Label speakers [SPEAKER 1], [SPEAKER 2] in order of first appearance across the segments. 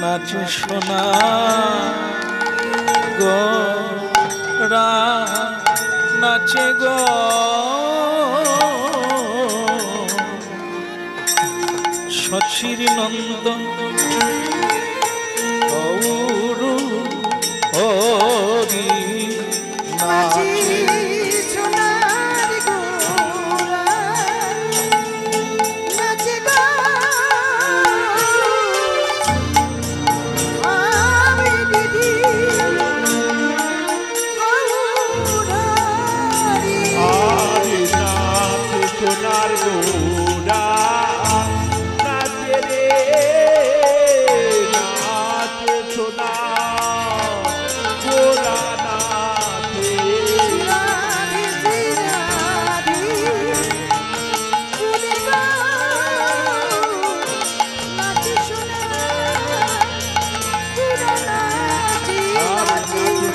[SPEAKER 1] নাচে সোনা গোরা নাচে গো শশীর নন্দন গৌরু হরি নাচে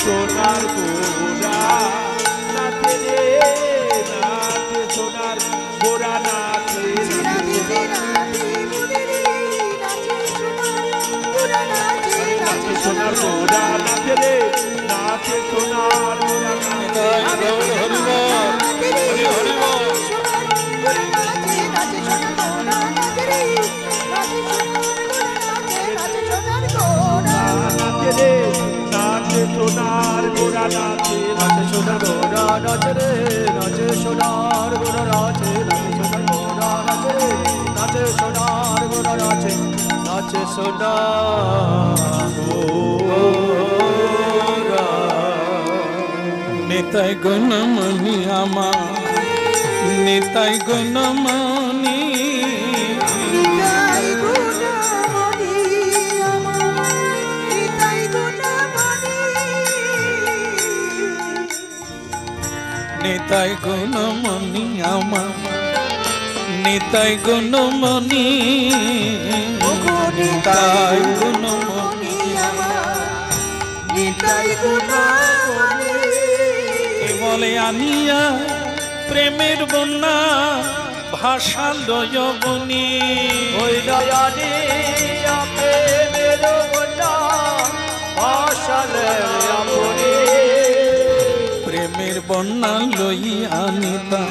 [SPEAKER 2] সোনার গোরা নাচে নাচে সোনার গোরা নাচে রে নাচে সোনার গোরা নাচে নাচে সোনার গোরা নাচে রে নাচে সোনার গোরা নাচে নাচে সোনার গোরা
[SPEAKER 1] নেতাই গুণমণি আমার নেতাই গুণমণি নিতাই গুণমণি আমার নিতাই গুণমণি নিতাই গুণমণি
[SPEAKER 2] নিতাই গুণমণি
[SPEAKER 1] বলে আনিয়া প্রেমের বন্যা ভাষা লয় বনি
[SPEAKER 2] ওই দয়ানি প্রেমের বন্যা ভাষা লয় বনি
[SPEAKER 1] প্রেমের বন্যা লই আনিতা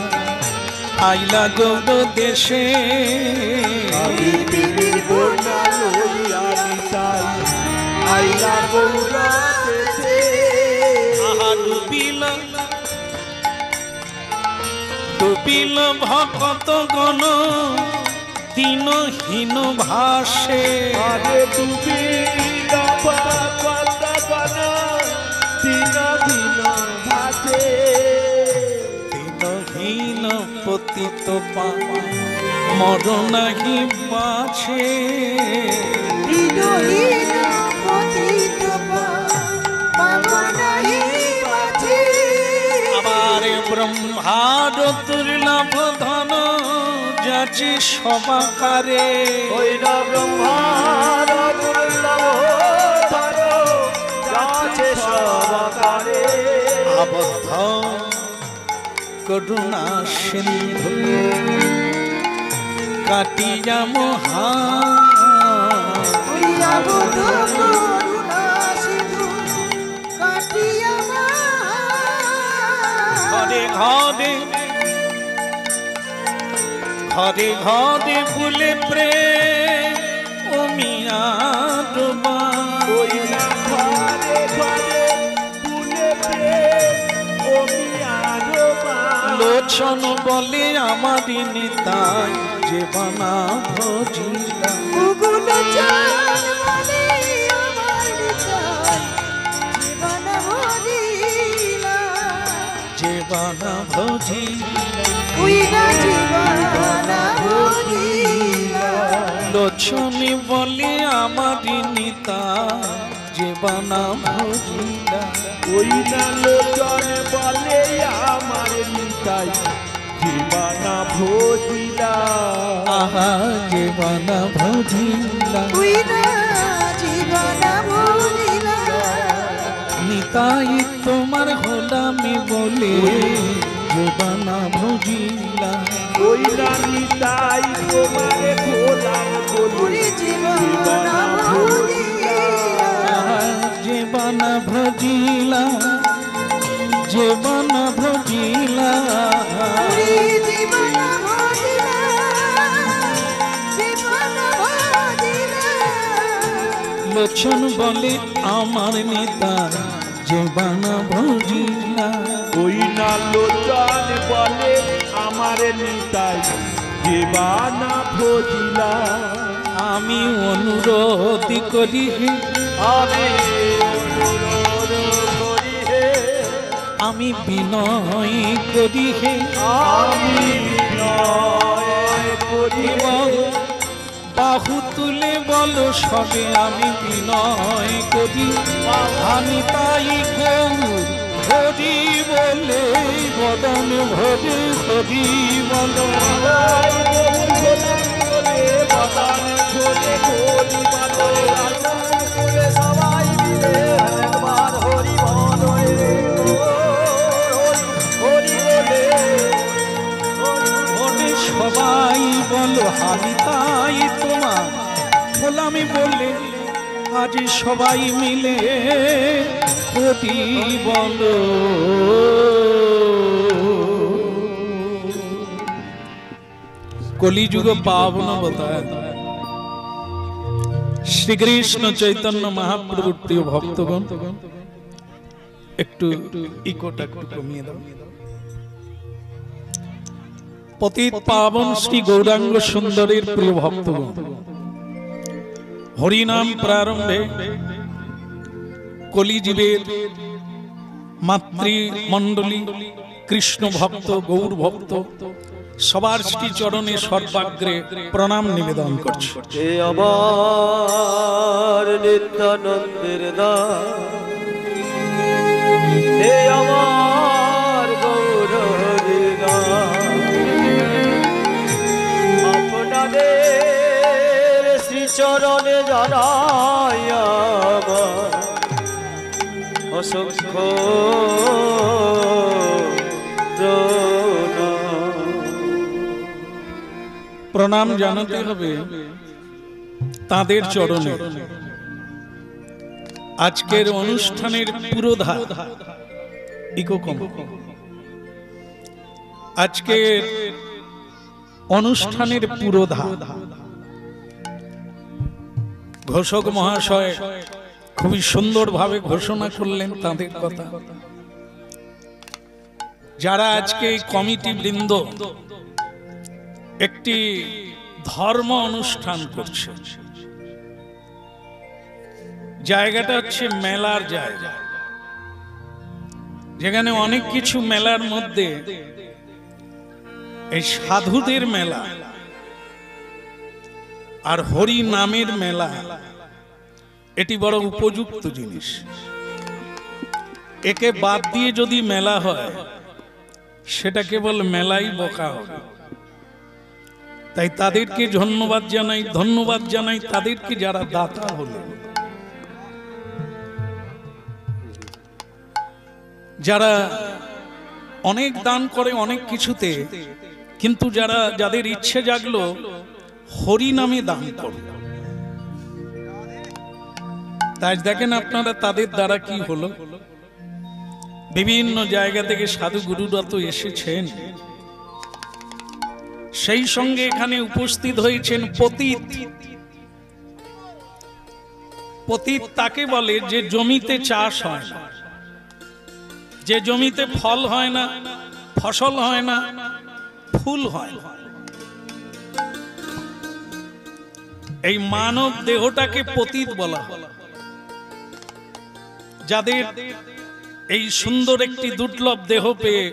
[SPEAKER 1] আইলা গৌর দেশে
[SPEAKER 2] প্রেমের বন্যা লই আনিতা আইলা গৌর দেশে
[SPEAKER 1] আহা ডুবিল ডুবিল ভকত গণ দিনহীন ভাসে
[SPEAKER 2] আরে ডুবিল ভকত গণ দিনহীন ভাসে
[SPEAKER 1] দিনহীন পতিত পা মরণাহি বাছে
[SPEAKER 2] দিনহীন পতিত পা মরণাহি বাছে
[SPEAKER 1] আবার ব্রহ্মার দুর্লভ ধন যাচে সবাকারে
[SPEAKER 2] ওই না ব্রহ্মার দুর্লভ ধন যাচে সবাকারে
[SPEAKER 1] আবদ্ধ করুণা সিন্ধু কাটিয়া মহা
[SPEAKER 2] আবদ্ধ করুণা সিন্ধু কাটিয়া
[SPEAKER 1] ঘরে ঘরে ঘরে ঘরে ভুলে প্রেম ও মিয়া ডোবা
[SPEAKER 2] ওই না ঘরে ঘরে ভুলে প্রেম ও মিয়া ডোবা
[SPEAKER 1] লোচন বলে আমারি নিতাই যে বানা ভজিলা যে বানা ভজিলা লোচনি বলে আমারি নিতাই যে বানা ভজিলা
[SPEAKER 2] ওই না লোচন বলে আমার নিতাই জীবনা ভজিলা
[SPEAKER 1] আহা যে বানা ভজিলা নিতাই তোমার গোলামি বলে যে বানা ভজিলা
[SPEAKER 2] ওই না নিতাই তোমার গোলাম বলে জীবনা ভজিলা
[SPEAKER 1] লোচন বলে আমার নেতা জীবনা ভজিলা।
[SPEAKER 3] ওই না লোচন বলে আমার নিতাই জীবানা ভজিলা।
[SPEAKER 1] আমি অনুরোধ করি হে,
[SPEAKER 2] আমি অনুরোধ করি হে,
[SPEAKER 1] আমি বিনয় করি হে,
[SPEAKER 2] আমি বিনয় করি হে।
[SPEAKER 1] বাহু তুলে বলো সবে আমি বিনয় করি। আমি তাই গৌর হরি বলে বদন ভরে হরি বলো।
[SPEAKER 2] সবাই মিলে একবার হরি বল হরি বলে
[SPEAKER 1] ওরে সবাই বলো আমি তাই তোমার গোলামি বলে আজ সবাই মিলে হরি বলো। কলিযুগ পাবন অবতার শ্রীকৃষ্ণ চৈতন্য মহাপ্রভুর প্রিয় ভক্তগণ, একটু ইকোটা একটু কমিয়ে দাও। পতিত পাবন শ্রী গৌরাঙ্গ সুন্দরের প্রিয় ভক্তগণ, হরিনাম প্রারম্ভে কলিজীবের মাতৃমণ্ডলী কৃষ্ণ ভক্ত গৌর ভক্ত সবার শ্রী চরণে সর্বাগ্রে প্রণাম নিবেদন করছি।
[SPEAKER 2] হে আমার নিত্যানন্দের দাস, হে আমার গৌরহরির দাস, আপনাদের শ্রীচরণে জানাই আমার অসংখ্য
[SPEAKER 1] প্রণাম জানাতে হবে তাদের চরণে। আজকের অনুষ্ঠানের পুরোধা ইকো কম। আজকের অনুষ্ঠানের পুরোধা ঘোষক মহাশয় খুবই সুন্দরভাবে ঘোষণা করলেন তাদের কথা। যারা আজকে এই কমিটি বৃন্দ একটি ধর্ম অনুষ্ঠান করছে, জায়গাটা হচ্ছে মেলার জায়গা, যেখানে অনেক কিছু মেলার মধ্যে এই সাধুদের মেলা আর হরি নামের মেলা এটি বড় উপযুক্ত জিনিস। একে বাদ দিয়ে যদি মেলা হয় সেটা কেবল মেলাই বকা হবে। তাই তাদেরকে ধন্যবাদ জানাই তাদেরকে যারা দাতা হলেন, যারা অনেক দান করে অনেক কিছুতে, কিন্তু যাদের ইচ্ছে জাগলো হরি নামে দান করে। তাই দেখেন আপনারা তাদের দ্বারা কি হলো। বিভিন্ন জায়গা থেকে সাধু গুরুরা তো এসেছেন, সেই সঙ্গে এখানে উপস্থিত হয়েছেন পতিত। পতিত তাকে বলে যে জমিতে চাষ হয় না, যে জমিতে ফল হয় না, ফসল হয় না, ফুল হয় না। এই মানব দেহটাকে পতিত বলা হয়। যাদের এই সুন্দর একটি দুর্লভ দেহ পেয়ে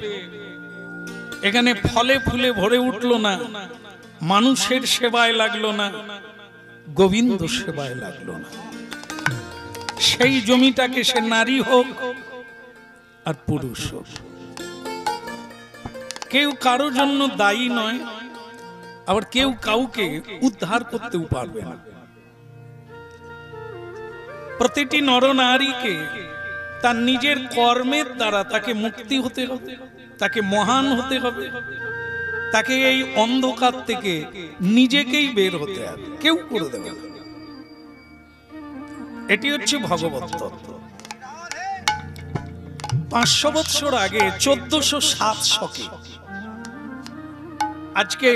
[SPEAKER 1] এখানে ফলে ফুলে ভরে উঠলো না, মানুষের সেবায় লাগলো না, গোবিন্দ সেবায় লাগলো না, সেই জমিটাকে সে নারী হোক আর পুরুষ হোক, কেউ কারো জন্য দায়ী নয়, আবার কেউ কাউকে উদ্ধার করতেও পারবে না। প্রতিটি নরনারীকে তার নিজের কর্মের দ্বারা তাকে মুক্তি হতে হবে, তাকে মহান হতে হবে, তাকে এই অন্ধকার থেকে নিজেকেই বের হতে হবে, কেউ করে দেবে না। এটি হচ্ছে ভগবত তত্ত্ব। 500 বছর আগে 1407 শকে আজকে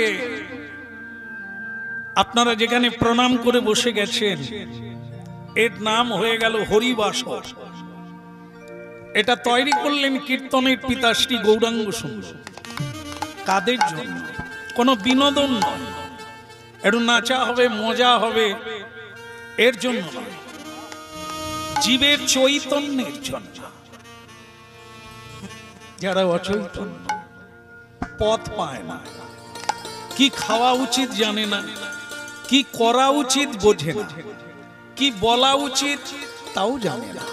[SPEAKER 1] আপনারা যেখানে প্রণাম করে বসে গেছেন, এর নাম হয়ে গেল হরিবাসর। এটা তৈরি করলেন কীর্তনের পিতা শ্রী গৌরাঙ্গ সুন্দর। কাদের জন্য? কোনো বিনোদন নয়, একটু নাচা হবে, মজা হবে, এর জন্য নয়, জীবের চৈতন্যের জন্য। যারা অচৈতন্য, পথ পায় না, কি খাওয়া উচিত জানে না, কি করা উচিত বোঝে না, কি বলা উচিত তাও জানে না,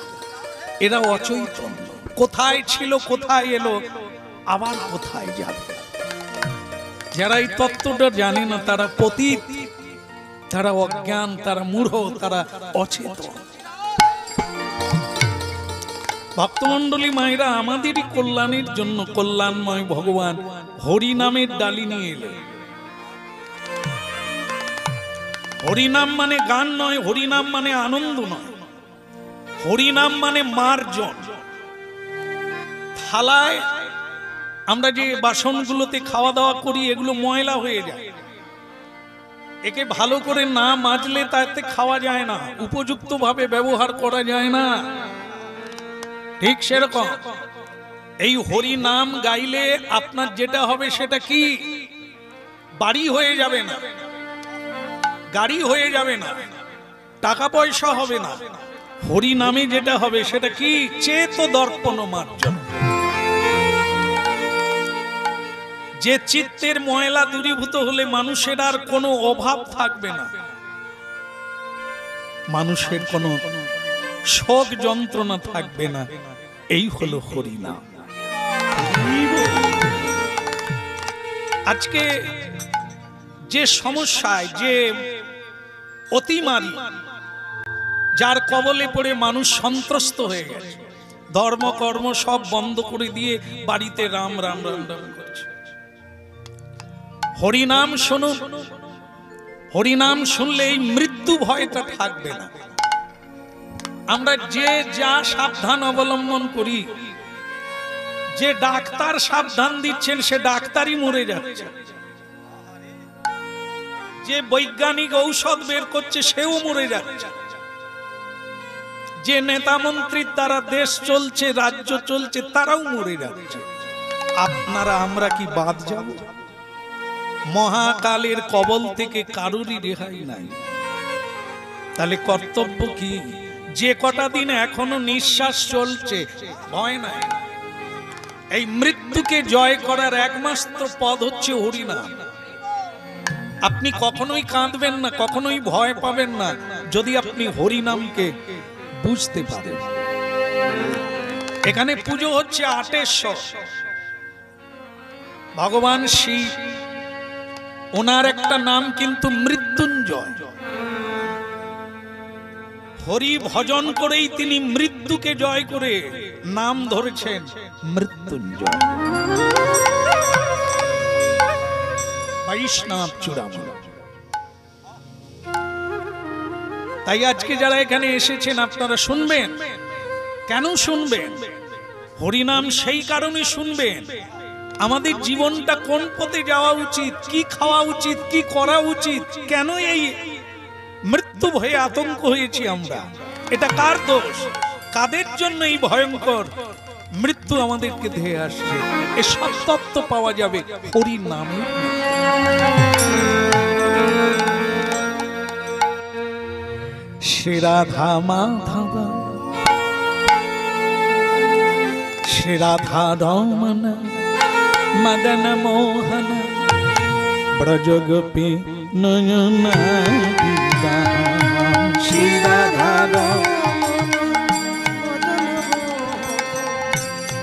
[SPEAKER 1] এরা অচৈতন্য। কোথায় ছিল, কোথায় এলো, আবার কোথায় যাবে। যারা এই তত্ত্বটা জানে না তারা পতিত, তারা অজ্ঞান, তারা মূঢ়, তারা অচেতন। ভক্তমণ্ডলী মায়েরা, আমাদেরই কল্যাণের জন্য কল্যাণময় ভগবান হরি নামের ডালি নিয়ে এলেন। হরিনাম মানে গান নয়, হরিনাম মানে আনন্দ নয়, হরিনাম মানে মার্জন। থালায় আমরা যে বাসনগুলোতে খাওয়া দাওয়া করি এগুলো ময়লা হয়ে যায়, একে ভালো করে না মাজলে তাতে খাওয়া যায় না, উপযুক্ত ভাবে ব্যবহার করা যায় না। ঠিক সেরকম এই হরি নাম গাইলে আপনার যেটা হবে সেটা কি? বাড়ি হয়ে যাবে না, গাড়ি হয়ে যাবে না, টাকা পয়সা হবে না। হরি নামে যেটা হবে সেটা কি? চেত দর্পণ মার্জন। যে চিত্তের ময়লা দূরীভূত হলে মানুষের আর কোনো অভাব থাকবে না, মানুষের কোনো শোক যন্ত্রণা থাকবে না। এই হলো হরি নাম। আজকে যে সমস্যায়, যে অতিমারী, যার কবলে পড়ে মানুষ সন্ত্রস্ত হয়ে গেছে, ধর্ম কর্ম সব বন্ধ করে দিয়ে বাড়িতে রাম রাম রাম রাম করছে। হরিনাম শুনুন, হরিনাম শুনলে এই মৃত্যু ভয়টা থাকবে না। আমরা যে যা সাবধান অবলম্বন করি, যে ডাক্তার সাবধান দিচ্ছেন সে ডাক্তারই মরে যাচ্ছে, যে বৈজ্ঞানিক ঔষধ বের করছে সেও মরে যাচ্ছে, যে নেতা মন্ত্রীর দ্বারা দেশ চলছে, রাজ্য চলছে, তারাও মরে যাচ্ছে। আপনারা আমরা কি বাদ যাব? মহাকালের কবল থেকে কারুরই রেহাই নাই। তাহলে কর্তব্য কি? যে কটা দিন এখনো নিঃশ্বাস চলছে, ভয় নাই। এই মৃত্যুকে জয় করার একমাত্র পথ হচ্ছে হরিনাম। আপনি কখনোই কাঁদবেন না, কখনোই ভয় পাবেন না, যদি আপনি হরিনামকে বুঝতে পারেন। এখানে পুজো হচ্ছে আটেশ্বর, ভগবান শিব, ওনার একটা নাম কিন্তু মৃত্যুঞ্জয়। হরি ভজন করেই তিনি মৃত্যুকে জয় করে নাম ধরেছেন মৃত্যুঞ্জয়। বৈষ্ণব চূড়ামণি। তাই আজকে যারা এখানে এসেছেন আপনারা শুনবেন। কেন শুনবেন? হরিনাম সেই কারণে শুনবেন, আমাদের জীবনটা কোন পথে যাওয়া উচিত, কি খাওয়া উচিত, কি করা উচিত, কেন এই মৃত্যু ভয়ে আতঙ্ক হয়েছি আমরা, এটা কার দোষ, কাদের জন্য এই ভয়ঙ্কর মৃত্যু আমাদেরকে ধেয়ে আসছে, এ সব তত্ত্ব পাওয়া যাবে হরি নামে। শ্রী রাধা মাধব, শ্রী রাধা রমণ, মদন মোহন, ব্রজ গোপী নয়ন বিধান। শ্রী রাধা রমণ,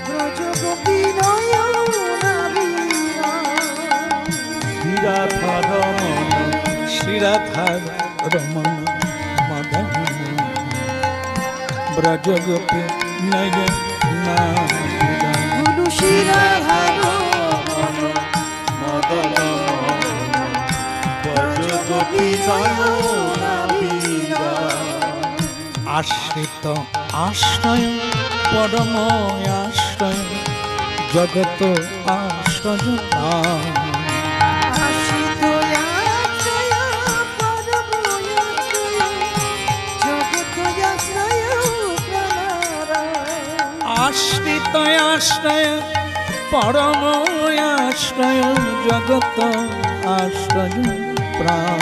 [SPEAKER 2] ব্রজ গোপী নয়ন বিধান।
[SPEAKER 3] শ্রী রাধা রমণ,
[SPEAKER 1] শ্রী রাধা রমণ, মদন ব্রজ গোপী নয়ন বিধান।
[SPEAKER 2] শ্রী রাধা রমণ,
[SPEAKER 3] মদন ব্রজ গোপী নয়ন বিধান।
[SPEAKER 1] আশ্রিত আশ্রয় পরম আশ্রয়, জগত আশ্রয় পায়।
[SPEAKER 2] আশ্রিত আশ্রয় পরম আশ্রয়, জগৎ
[SPEAKER 1] তয়াশ্রয় পরম আশ্রয় জগত আশ্রয় প্রাণ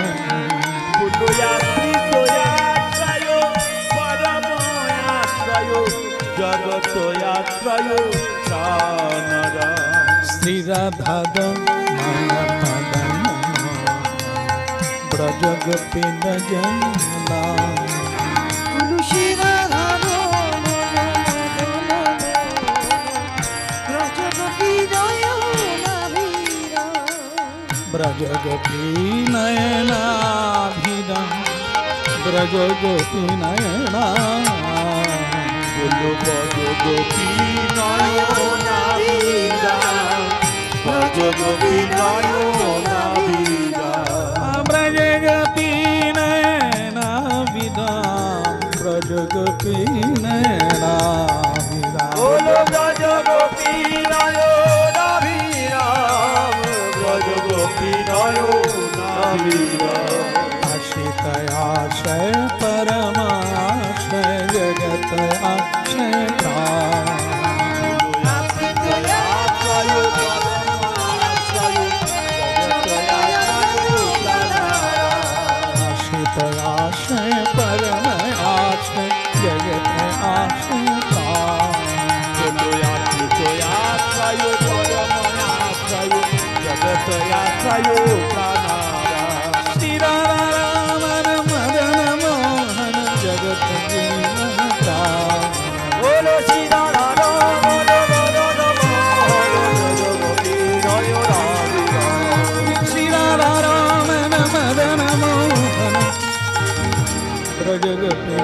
[SPEAKER 3] জগত আশ্রয় প্রাণরা
[SPEAKER 1] শ্রী রাধাদ মায়া পাদন ব্রজ গোপীন জনা
[SPEAKER 2] তুলসী রাধা ব্রজগোপী নয়নাভিরা
[SPEAKER 1] ব্রজ গোপী নয়নাভিরাম ব্রজ গোপী নয়না
[SPEAKER 3] বলো ব্রজ গোপী নয়নাভিরা ব্রজ গোপী নয়নাভিরা
[SPEAKER 1] ব্রজ গোপী নয়নাভিরাম ব্রজ গোপী নয়নাভিরাম
[SPEAKER 2] বলো ব্রজগোপী নয়নাভিরাম
[SPEAKER 3] ব্রজ গোপী নয়নাভিরা
[SPEAKER 1] आश्रित आशय परमाश्रय जगत आश्रय प्राण आश्रित आशय परम आश्रय जगत आश्रय प्राण
[SPEAKER 3] जगत आश्रय प्राणारा
[SPEAKER 1] श्री राम मदन मोहन जगत जीवन प्राण
[SPEAKER 2] বলো সীতারাম ব্রজগোপী নয়নাভিরাম
[SPEAKER 1] श्री राम मदन मोहन ब्रज गोपी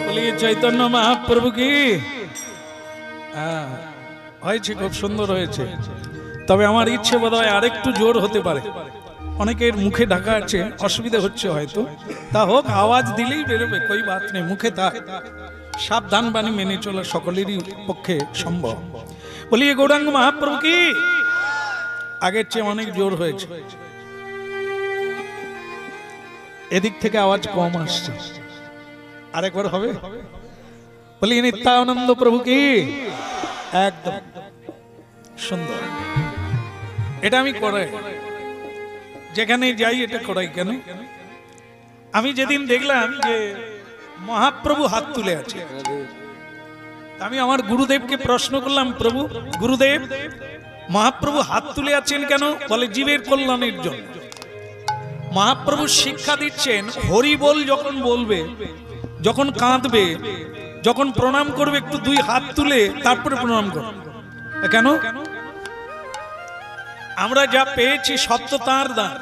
[SPEAKER 1] बोलिए चैतन्य महाप्रभु की হয়েছে খুব সুন্দর হয়েছে তবে আমার ইচ্ছে বোধহয় আরেকটু জোর হতে পারে অনেকের মুখে ঢাকা আছে অসুবিধা হচ্ছে হয়তো তা হোক আওয়াজ দিলেই বেরোবে কই বাত নেই মুখে তা সাবধান বাণী মেনে চলা সকলেরই পক্ষে সম্ভব বলিয়ে গৌরাঙ্গ মহাপ্রভু কি আগের চেয়ে অনেক জোর হয়েছে এদিক থেকে আওয়াজ কম আসছে আরেকবার হবে বলিয়ে নিত্যানন্দ প্রভু কি একদম সুন্দর এটা আমি করাই যেখানে যাই এটা করাই কেন আমি যেদিন দেখলাম যে মহাপ্রভু হাত তুলে আছে আমি আমার গুরুদেবকে প্রশ্ন করলাম প্রভু গুরুদেব মহাপ্রভু হাত তুলে আছেন কেন বলে জীবের কল্যাণের জন্য মহাপ্রভু শিক্ষা দিচ্ছেন হরি বল যখন বলবে যখন কাঁদবে যখন প্রণাম করবে একটু দুই হাত তুলে তারপরে প্রণাম করবে কেন আমরা যা পেয়েছি সব তো তাঁর দান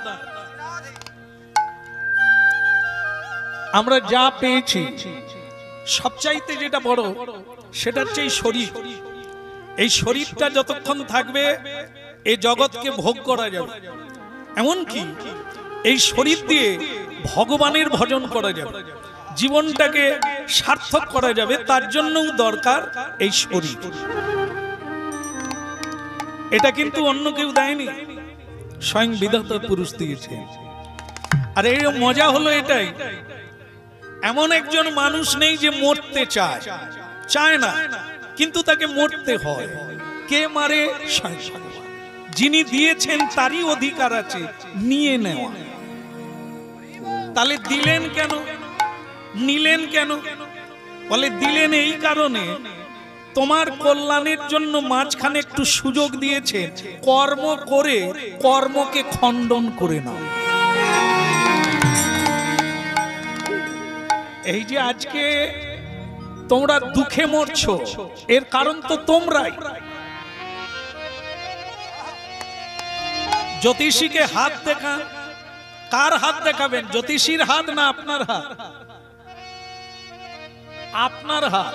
[SPEAKER 1] আমরা যা পেয়েছি সবচাইতে যেটা বড় সেটা হচ্ছে এই শরীর এই শরীরটা যতক্ষণ থাকবে এই জগৎকে ভোগ করা যাবে এমনকি এই শরীর দিয়ে ভগবানের ভজন করা যাবে জীবনটাকে সার্থক করা যাবে তার জন্যও দরকার এই শরীর এটা কিন্তু অন্য কেউ দেয়নি স্বয়ং বিধাতা পুরুষ দিয়েছে আর এই মজা হলো এটাই এমন একজন মানুষ নেই যে মরতে চায় চায় না কিন্তু তাকে মরতে হয় কে মারে যিনি দিয়েছেন তারই অধিকার আছে নিয়ে নেওয়া তাহলে দিলেন কেন নিলেন কেন বলে দিলেন এই কারণে তোমার কল্যাণের জন্য মাঝখানে একটু সুযোগ দিয়েছে কর্ম করে কর্মকে খণ্ডন করে নাও এই যে আজকে তোমরা দুঃখে মরছো এর কারণ তো তোমরাই জ্যোতিষীকে হাত দেখা কার হাত দেখাবেন জ্যোতিষীর হাত না আপনার হাত আপনার হাত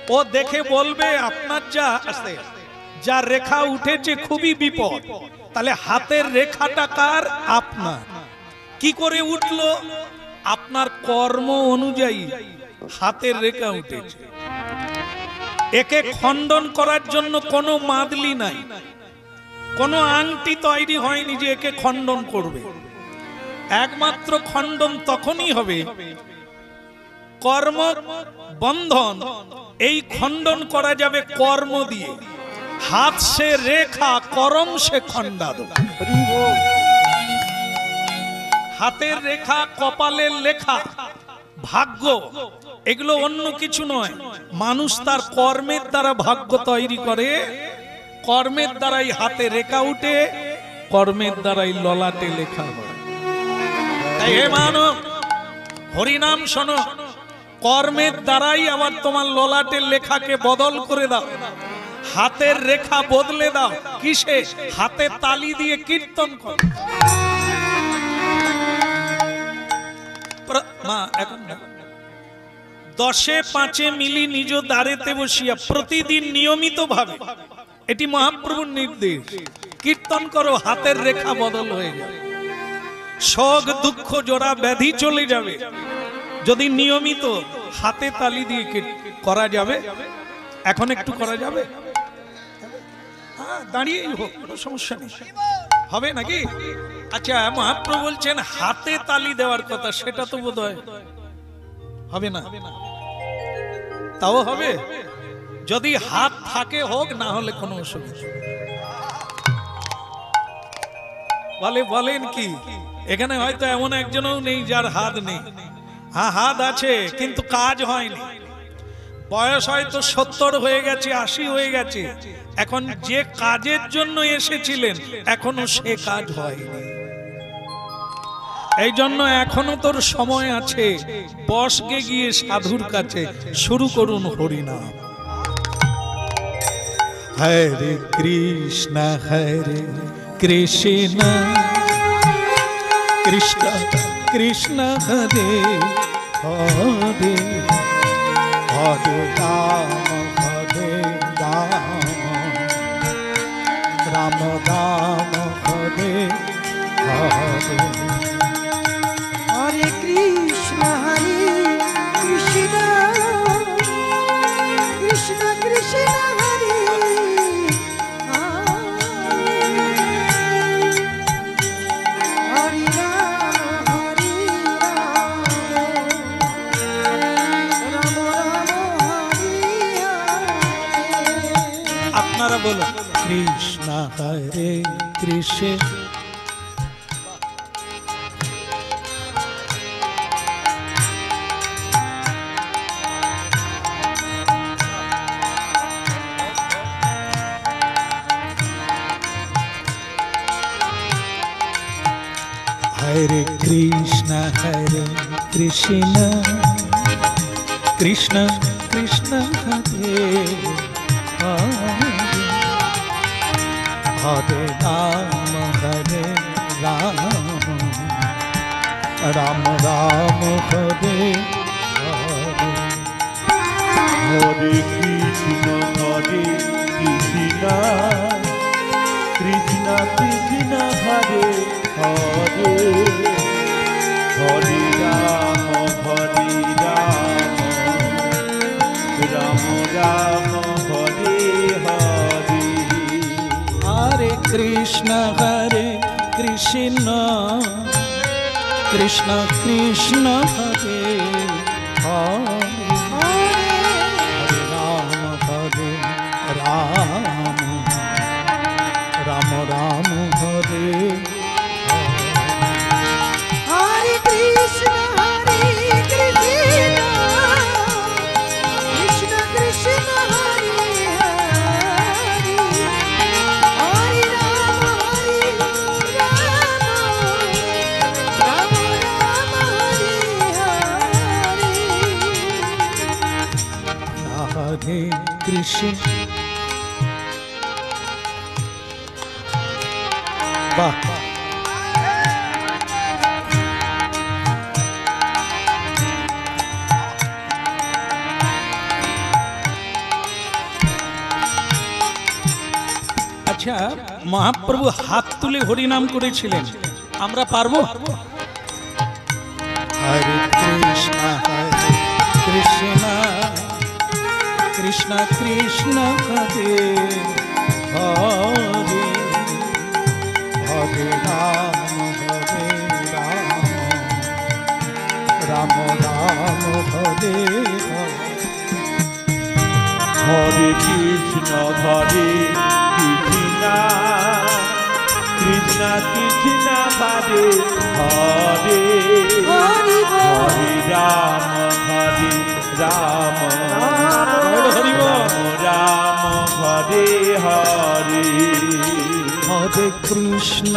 [SPEAKER 1] ও দেখে বলবে আপনার যা রেখা উঠেছে খুবই বিপদ তাহলে হাতের রেখাটা কার আপনার কি করে উঠলো আপনার কর্ম অনুযায়ী হাতের রেখা উঠেছে একে খণ্ডন করার জন্য কোনো মাদলি নাই কোনো আংটি তৈরি হয়নি যে একে খণ্ডন করবে একমাত্র খণ্ডন তখনই হবে কর্ম বন্ধন এই খণ্ডন করা যাবে কর্ম দিয়ে। হাত সে রেখা করম সে খণ্ডাদ। হাতের রেখা, কপালের লেখা, ভাগ্য, এগুলো অন্য কিছু নয়। মানুষ তার কর্মের দ্বারা ভাগ্য তৈরি করে। কর্মের দ্বারাই হাতে রেখা উঠে, কর্মের দ্বারাই ললাটে লেখা হয়। তাই হে মানব, হরিনাম শোনো, কর্মের দ্বারাই আবার তোমার ললাটের লেখাকে বদল করে দাও। হাতের রেখা বদলে দাও। কিসে? হাতে তালি দিয়ে কীর্তন কর। মা এখন না, 10-5 মিলি নিজ দ্বারেতে বসিয়া প্রতিদিন নিয়মিত ভাবে, এটি মহাপ্রভুর নির্দেশ, কীর্তন করো। হাতের রেখা বদল হয়ে যাবে, শোক দুঃখ জোড়া ব্যাধি চলে যাবে যদি নিয়মিত হাতে তালি দিয়ে করা যাবে। এখন একটু করা যাবে, দাঁড়িয়েই হোক, কোনো সমস্যা নেই, হবে নাকি? আচ্ছা, মহাপ্রভু বলছেন হাতে তালি দেওয়ার কথা, সেটা তো বোধহয় হবে না। তাও হবে যদি হাত থাকে, হোক, না হলে কোনো অসুবিধা। বলেন কি? এখানে হয়তো এমন একজনও নেই যার হাত নেই। হ্যাঁ, হাত আছে কিন্তু কাজ হয়নি। বয়স হয়তো 70 হয়ে গেছে, 80 হয়ে গেছে, এখন যে কাজের জন্য এসেছিলেন এখনো সে কাজ হয়নি। এই জন্য এখনো তোর সময় আছে, বসকে গিয়ে সাধুর কাছে শুরু করুন হরিনাম। হরে কৃষ্ণ হরে কৃষ্ণ কৃষ্ণ কৃষ্ণ হরে হরে
[SPEAKER 3] হরে রাম হরে রাম, রাম রাম হরে হরে।
[SPEAKER 4] হরে কৃষ্ণ কৃষ্ণ কৃষ্ণ কৃষ্ণ হরে হরে রাম রাম রাম হরে।
[SPEAKER 1] আপনারা বলুন কৃষ্ণ হরে কৃষ্ণ हरे कृष्ण कृष्ण कृष्ण हरे हरे हरे राम राम राम हरे हरे।
[SPEAKER 3] হরে কৃষ্ণ কৃষ্ণ কৃষ্ণ হরে হরে, হরে রাম রাম রাম হরে হরে।
[SPEAKER 1] हरे कृष्ण कृष्ण कृष्ण कृष्ण हरे हरे हरे राम राम राम हरे
[SPEAKER 4] हरे कृष्ण कृष्ण कृष्ण हरे हरे हरे राम राम राम हरे हरे।
[SPEAKER 1] हरे कृष्ण। वाह, আচ্ছা, মহাপ্রভু হাত তুলে হরিনাম করেছিলেন, আমরা পারবো? হরে কৃষ্ণ কৃষ্ণ কৃষ্ণ কৃষ্ণ হরে হরে হরে রাম রাম রাম
[SPEAKER 2] রাম হরে
[SPEAKER 3] হরে কৃষ্ণ কৃষ্ণ কৃষ্ণ হরে হরে
[SPEAKER 4] হরি বল
[SPEAKER 3] হরে রাম রাম
[SPEAKER 1] হরি বল।
[SPEAKER 3] রাম হরে হরে
[SPEAKER 2] হরে কৃষ্ণ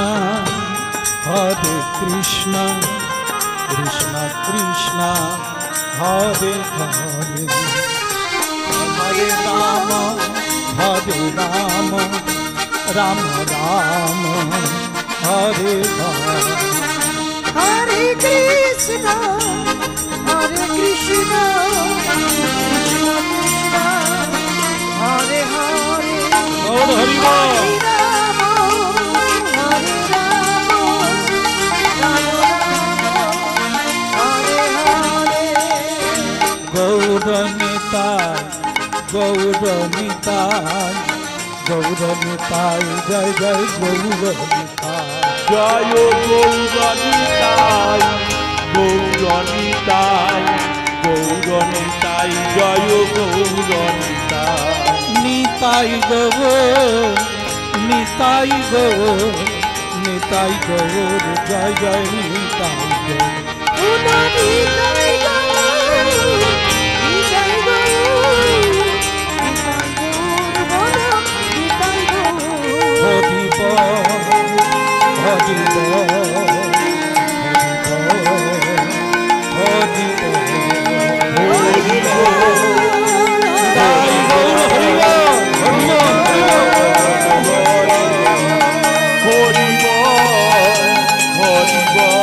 [SPEAKER 2] কৃষ্ণ কৃষ্ণ হরে হরে হরে রাম রাম রাম হরে হরে
[SPEAKER 4] হরে কৃষ্ণ কৃষ্ণ কৃষ্ণ হরে হরে
[SPEAKER 1] গৌর হরি বল।
[SPEAKER 4] হরে রাম হরে রাম রাম রাম হরে হরে
[SPEAKER 2] গৌরনিতাই গৌরনিতাই গৌরনিতাই জয় জয় গৌরনিতাই
[SPEAKER 3] জয় গৌরনিতাই গৌরনিতাই গৌরনিতাই জয় গৌরনিতাই
[SPEAKER 2] নিতাই গৌর নিতাই গৌর নিতাই গৌর জয় জয় নিতাই গৌর
[SPEAKER 4] উনানি জয় গৌর জয় গৌর নিতাই গৌর বলো নিতাই গৌর
[SPEAKER 2] হরি বল হরি বল হরি বল
[SPEAKER 3] হরি হরি বল হরি বল হরি বল হরি বল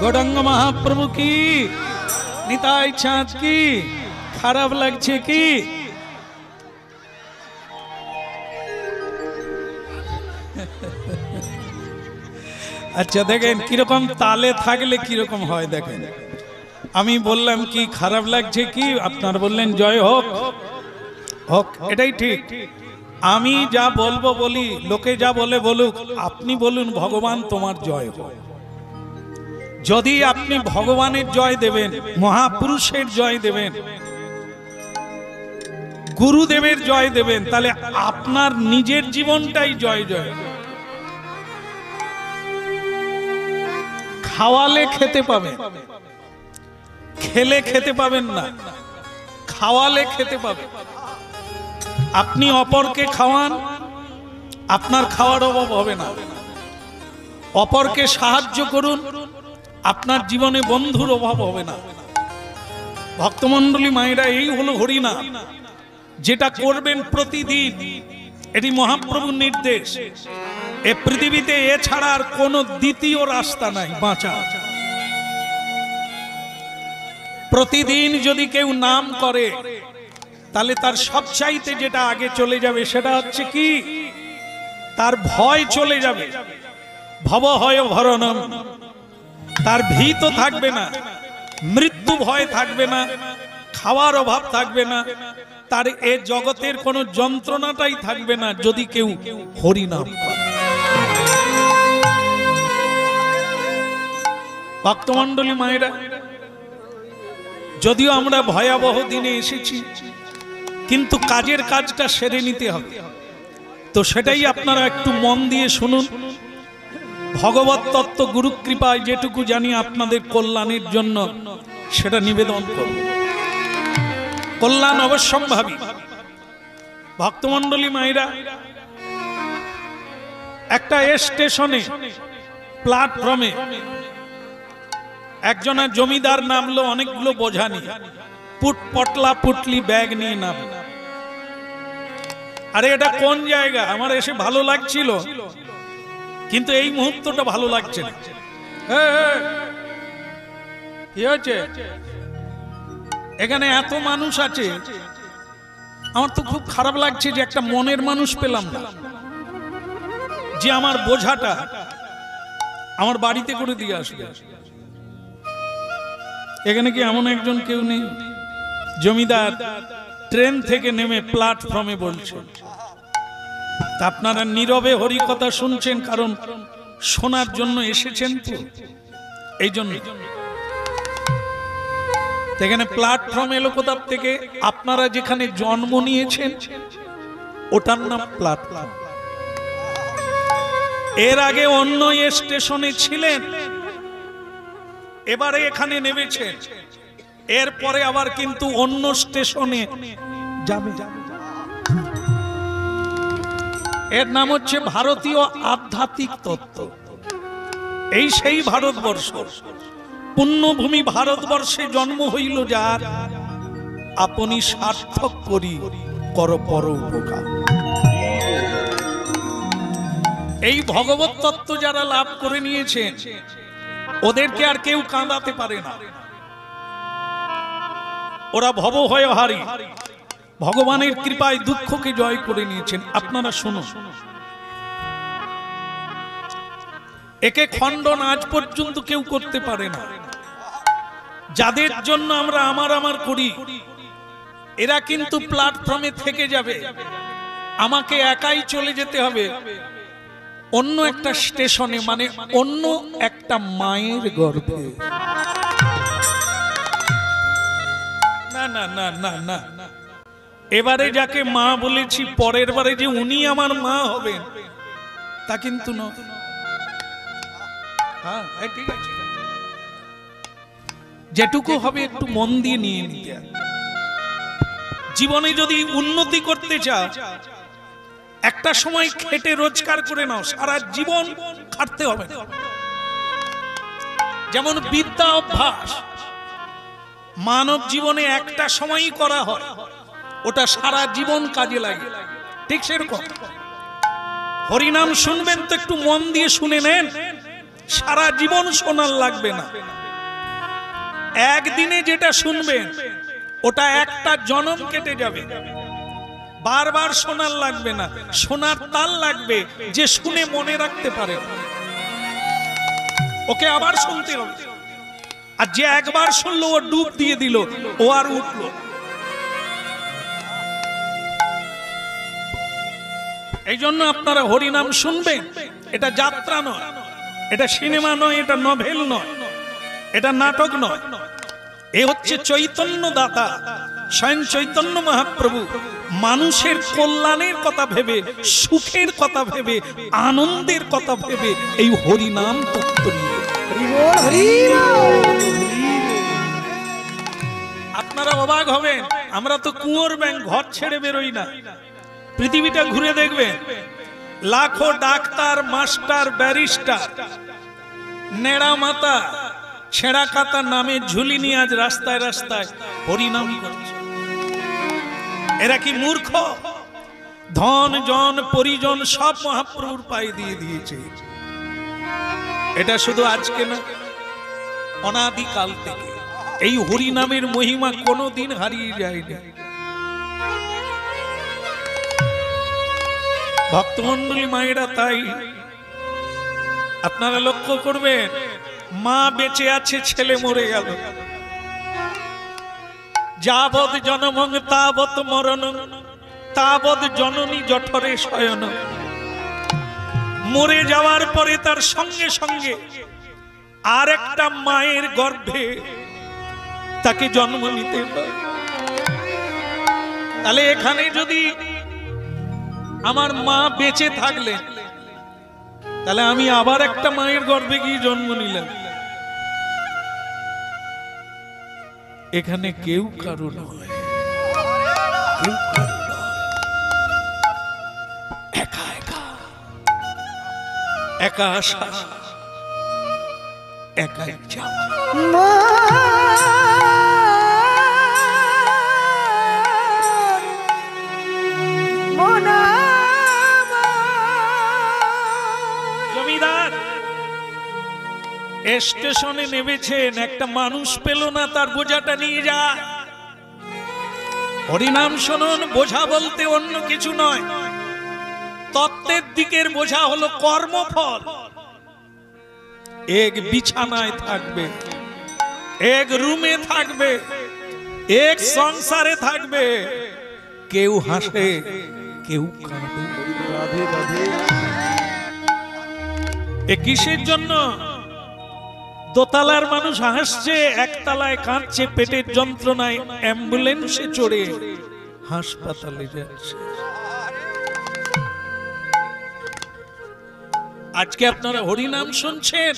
[SPEAKER 1] গৌরাঙ্গ মহাপ্রভু কি, নিতাই চাঁদ কি, খারাপ লাগছে কি? আচ্ছা দেখেন কিরকম তালে থাকলে কিরকম হয় দেখেন। আমি বললাম কি খারাপ লাগছে কি, আপনার বললেন জয় হোক হোক, এটাই ঠিক। আমি যা বলবো বলি, লোকে যা বলে বলুক, আপনি বলুন ভগবান তোমার জয় হোক। যদি আপনি ভগবানের জয় দেবেন, মহাপুরুষের জয় দেবেন, গুরুদেবের জয় দেবেন, তাহলে আপনার নিজের জীবনটাই জয় জয়। খাওয়ালে খেতে পাবেন, খেলে খেতে পাবেন না, খাওয়ালে খেতে পাবেন। আপনি অপরকে খাওয়ান, আপনার খাওয়ার অভাব হবে না। অপরকে সাহায্য করুন, আপনার জীবনে বন্ধুর অভাব হবে না। ভক্তমণ্ডলী মায়েরা, এই হলো হরিনাম, যেটা করবেন প্রতিদিন। এটি মহাপ্রভুর নির্দেশ। এ পৃথিবীতে এছাড়া আর কোন দ্বিতীয় রাস্তা নাই বাঁচা। প্রতিদিন যদি কেউ নাম করে, তাহলে তার সবচাইতে যেটা আগে চলে যাবে সেটা হচ্ছে কি, তার ভয় চলে যাবে। ভব হয় ভরণম, তার ভীত থাকবে না, মৃত্যু ভয় থাকবে না, খাওয়ার অভাব থাকবে না, তার এ জগতের কোনো যন্ত্রণাটাই থাকবে না যদি কেউ হরিনাম করে। ভক্তমণ্ডলী মায়েরা, যদিও আমরা ভয়াবহ দিনে এসেছি, কিন্তু কাজের কাজটা সেরে নিতে হবে। তো সেটাই আপনারা একটু মন দিয়ে শুনুন। ভগবত তত্ত্ব গুরু কৃপায় যেটুকু জানি আপনাদের কল্যাণের জন্য সেটা নিবেদন করব। কল্যাণ অবশ্যম্ভাবী। ভক্তমণ্ডলী মায়েরা, একটা স্টেশনে প্ল্যাটফর্মে একজনের জমিদার নামলো, অনেকগুলো বোঝা নিয়ে, পটলা পুটলি ব্যাগ নিয়ে নামলো। আরে এটা কোন জায়গা? আমার এসে ভালো লাগছিল, কিন্তু এই মুহূর্তটা ভালো লাগছে না। কি হয়েছে? এখানে এত মানুষ আছে, আমার তো খুব খারাপ লাগছে যে একটা মনের মানুষ পেলাম না, যে আমার বোঝাটা আমার বাড়িতে করে দিয়ে আসবে। এখানে কি এমন একজন কেউ নেই? জমিদার ট্রেন থেকে নেমে প্ল্যাটফর্মে বলছেন। তা আপনারা নীরবে হরিকথা শুনছেন, কারণ শোনার জন্য এসেছেন তো, এই জন্য। এখানে প্ল্যাটফর্ম এলো কোথার থেকে? আপনারা যেখানে জন্ম নিয়েছেন ওটার নাম প্ল্যাটফর্ম। এর আগে অন্য স্টেশনে ছিলেন, এবারে এখানে নেমেছেন, এরপরে আবার কিন্তু অন্য স্টেশনে যাবে। এর নাম হচ্ছে ভারতীয় আধ্যাত্মিক তত্ত্ব। এই সেই ভারতবর্ষ, পুণ্যভূমি ভারতবর্ষে জন্ম হইল যার, আপনি সার্থক করি কর পর উপকার। এই ভগবত তত্ত্ব যারা লাভ করে নিয়েছেন ওদেরকে আর কেউ কাঁদাতে পারে না। ওরা ভব হয় হারি, ভগবানের কৃপায় দুঃখকে জয় করে নিয়েছেন। আপনারা শুনুন, একে খণ্ডন আজ পর্যন্ত কেউ করতে পারে না। যাদের জন্য আমরা আমার আমার করি, এরা কিন্তু প্ল্যাটফর্মে থেকে যাবে, আমাকে একাই চলে যেতে হবে অন্য একটা স্টেশনে, মানে অন্য একটা মায়ের গর্ভে। না না না না না, এবারে যাকে মা বলেছি, পরের বারে যে উনি আমার মা হবেন তা কিন্তু নয়। হ্যাঁ, ঠিক আছে, যেটুকু হবে একটু মন দিয়ে নিয়ে নিতে। জীবনে যদি উন্নতি করতে চাও, একটা সময় খেটে রোজগার করে নাও, সারা জীবন খাটতে হবে। যেমন বিদ্যা অভ্যাস মানব জীবনে একটা সময়ই করা হয়, ওটা সারা জীবন কাজে লাগে। ঠিক সেরকম হরিনাম শুনবেন তো একটু মন দিয়ে শুনে নেন, সারা জীবন শোনার লাগবে না। একদিনে যেটা শুনবেন ওটা একটা জনম কেটে যাবে, বারবার শোনার লাগবে না। শোনার তাল লাগবে যে শুনে মনে রাখতে পারে, ওকে আবার শুনতে হবে। আর যে একবার শুনলো ও ডুব দিয়ে দিল, ও আর উঠলো। এই জন্য আপনারা হরিনাম শুনবেন। এটা যাত্রা নয়, এটা সিনেমা নয়, এটা নভেল নয়, এটা নাটক নয়। এ হচ্ছে চৈতন্য দাতা স্বয়ং চৈতন্য মহাপ্রভু মানুষের কল্যাণের কথা ভেবে, সুখের কথা ভেবে, আনন্দের কথা ভেবে এই হরিনাম তত্ত্ব নিয়ে। আপনারা অবাক হবেন, আমরা তো কুয়োর ব্যাংক, ঘর ছেড়ে বেরোই না। পৃথিবীটা ঘুরে দেখবেন, লাখো ডাক্তার, মাস্টার, ব্যারিস্টার, নেড়া মাতা, ছেঁড়া কাতা নামে ঝুলি নিয়ে আজ রাস্তায় রাস্তায় হরিনাম করছে। এরা কি মূর্খ? ধন জন পরিজন সব মহাপ্রভুর পায়ে দিয়ে দিয়েছে। এটা শুধু আজকে না, অনাদিকাল থেকে এই হরিনামের মহিমা কোনোদিন হারিয়ে যায়নি। ভক্তমন্ডলী মায়েরা, তাই আপনারা লক্ষ্য করবেন, মা বেঁচে আছে, ছেলে মরে গেল। যাবৎ জনমং তাবৎ মরণ, তাবৎ জননী জঠরে শয়ন। মরে যাওয়ার পরে তার সঙ্গে সঙ্গে আর একটা মায়ের গর্ভে তাকে জন্ম নিতে হয়। তাহলে এখানে যদি আমার মা বেঁচে থাকলে, তাহলে আমি আবার একটা মায়ের গর্ভে গিয়ে জন্ম নিলাম। এখানে কেউ কারো নয়, কেউ কারো নয়, একা একা, একা আসা, একাই যাওয়া। জমিদার স্টেশনে নেমেছেন, একটা মানুষ পেল না, তার বোঝাটা নিয়ে যায়। হরিনাম শুনুন, বোঝা বলতে অন্য কিছু নয়, তত্ত্বের দিকের বোঝা হলো কর্মফল। এক বিছানায় থাকবে, এক রুমে থাকবে, এক সংসারে থাকবে, কেউ হাসে কেউ কাঁদে।
[SPEAKER 2] রাধে রাধে।
[SPEAKER 1] এ কিসের জন্য? দোতলার মানুষ হাসছে, একতলায় কাঁদছে, পেটের যন্ত্রণায় অ্যাম্বুলেন্সে চড়ে হাসপাতালে যাচ্ছে। আজকে আপনারা হরিনাম শুনছেন,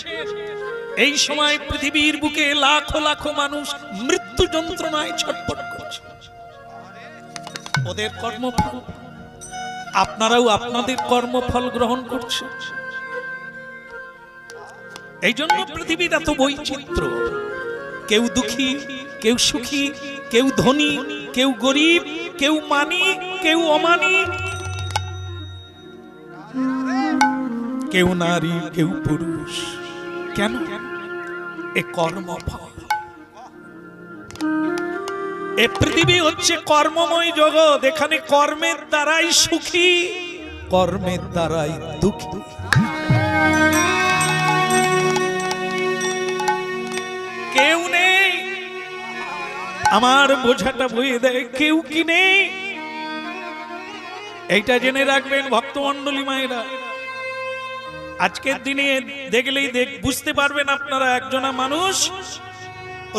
[SPEAKER 1] এই সময় পৃথিবীর বুকে লাখো লাখো মানুষ মৃত্যু যন্ত্রণায় ছটফট করছে। ওদের কর্মফল, আপনারাও আপনাদের কর্মফল গ্রহণ করছেন। এই জন্য পৃথিবীর এত বৈচিত্র্য। কেউ দুঃখী, কেউ সুখী, কেউ ধনী, কেউ গরিব, কেউ মানি, কেউ অমানি, কেউ নারী, কেউ পুরুষ। কেন? এ কর্মফল। এ পৃথিবী হচ্ছে কর্মময় জগৎ। এখানে কর্মের দ্বারাই সুখী, কর্মের দ্বারাই দুঃখী। কেউ নেই আমার বোঝাটা বইয়ে দেয়, কেউ কি নেই। এইটা জেনে রাখবেন ভক্তমণ্ডলী মায়েরা। আজকের দিনে দেখলেই বুঝতে পারবেন আপনারা, একজনা মানুষ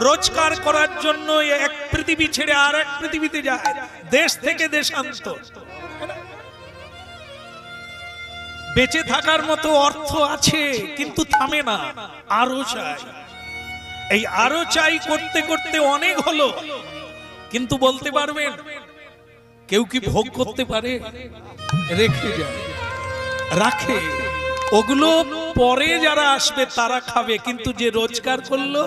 [SPEAKER 1] রোজগার করার জন্য এক পৃথিবী ছেড়ে আর এক পৃথিবীতে যায়, দেশ থেকে দেশান্তর। বেঁচে থাকার মতো অর্থ আছে, কিন্তু থামে না, আরো চাই। এই আরো চাই করতে করতে অনেক হলো, কিন্তু বলতে পারবেন কেউ কি ভোগ করতে পারে? রেখে যায়, রাখে। ওগুলো পরে যারা আসবে তারা খাবে, কিন্তু যে রোজগার করলো,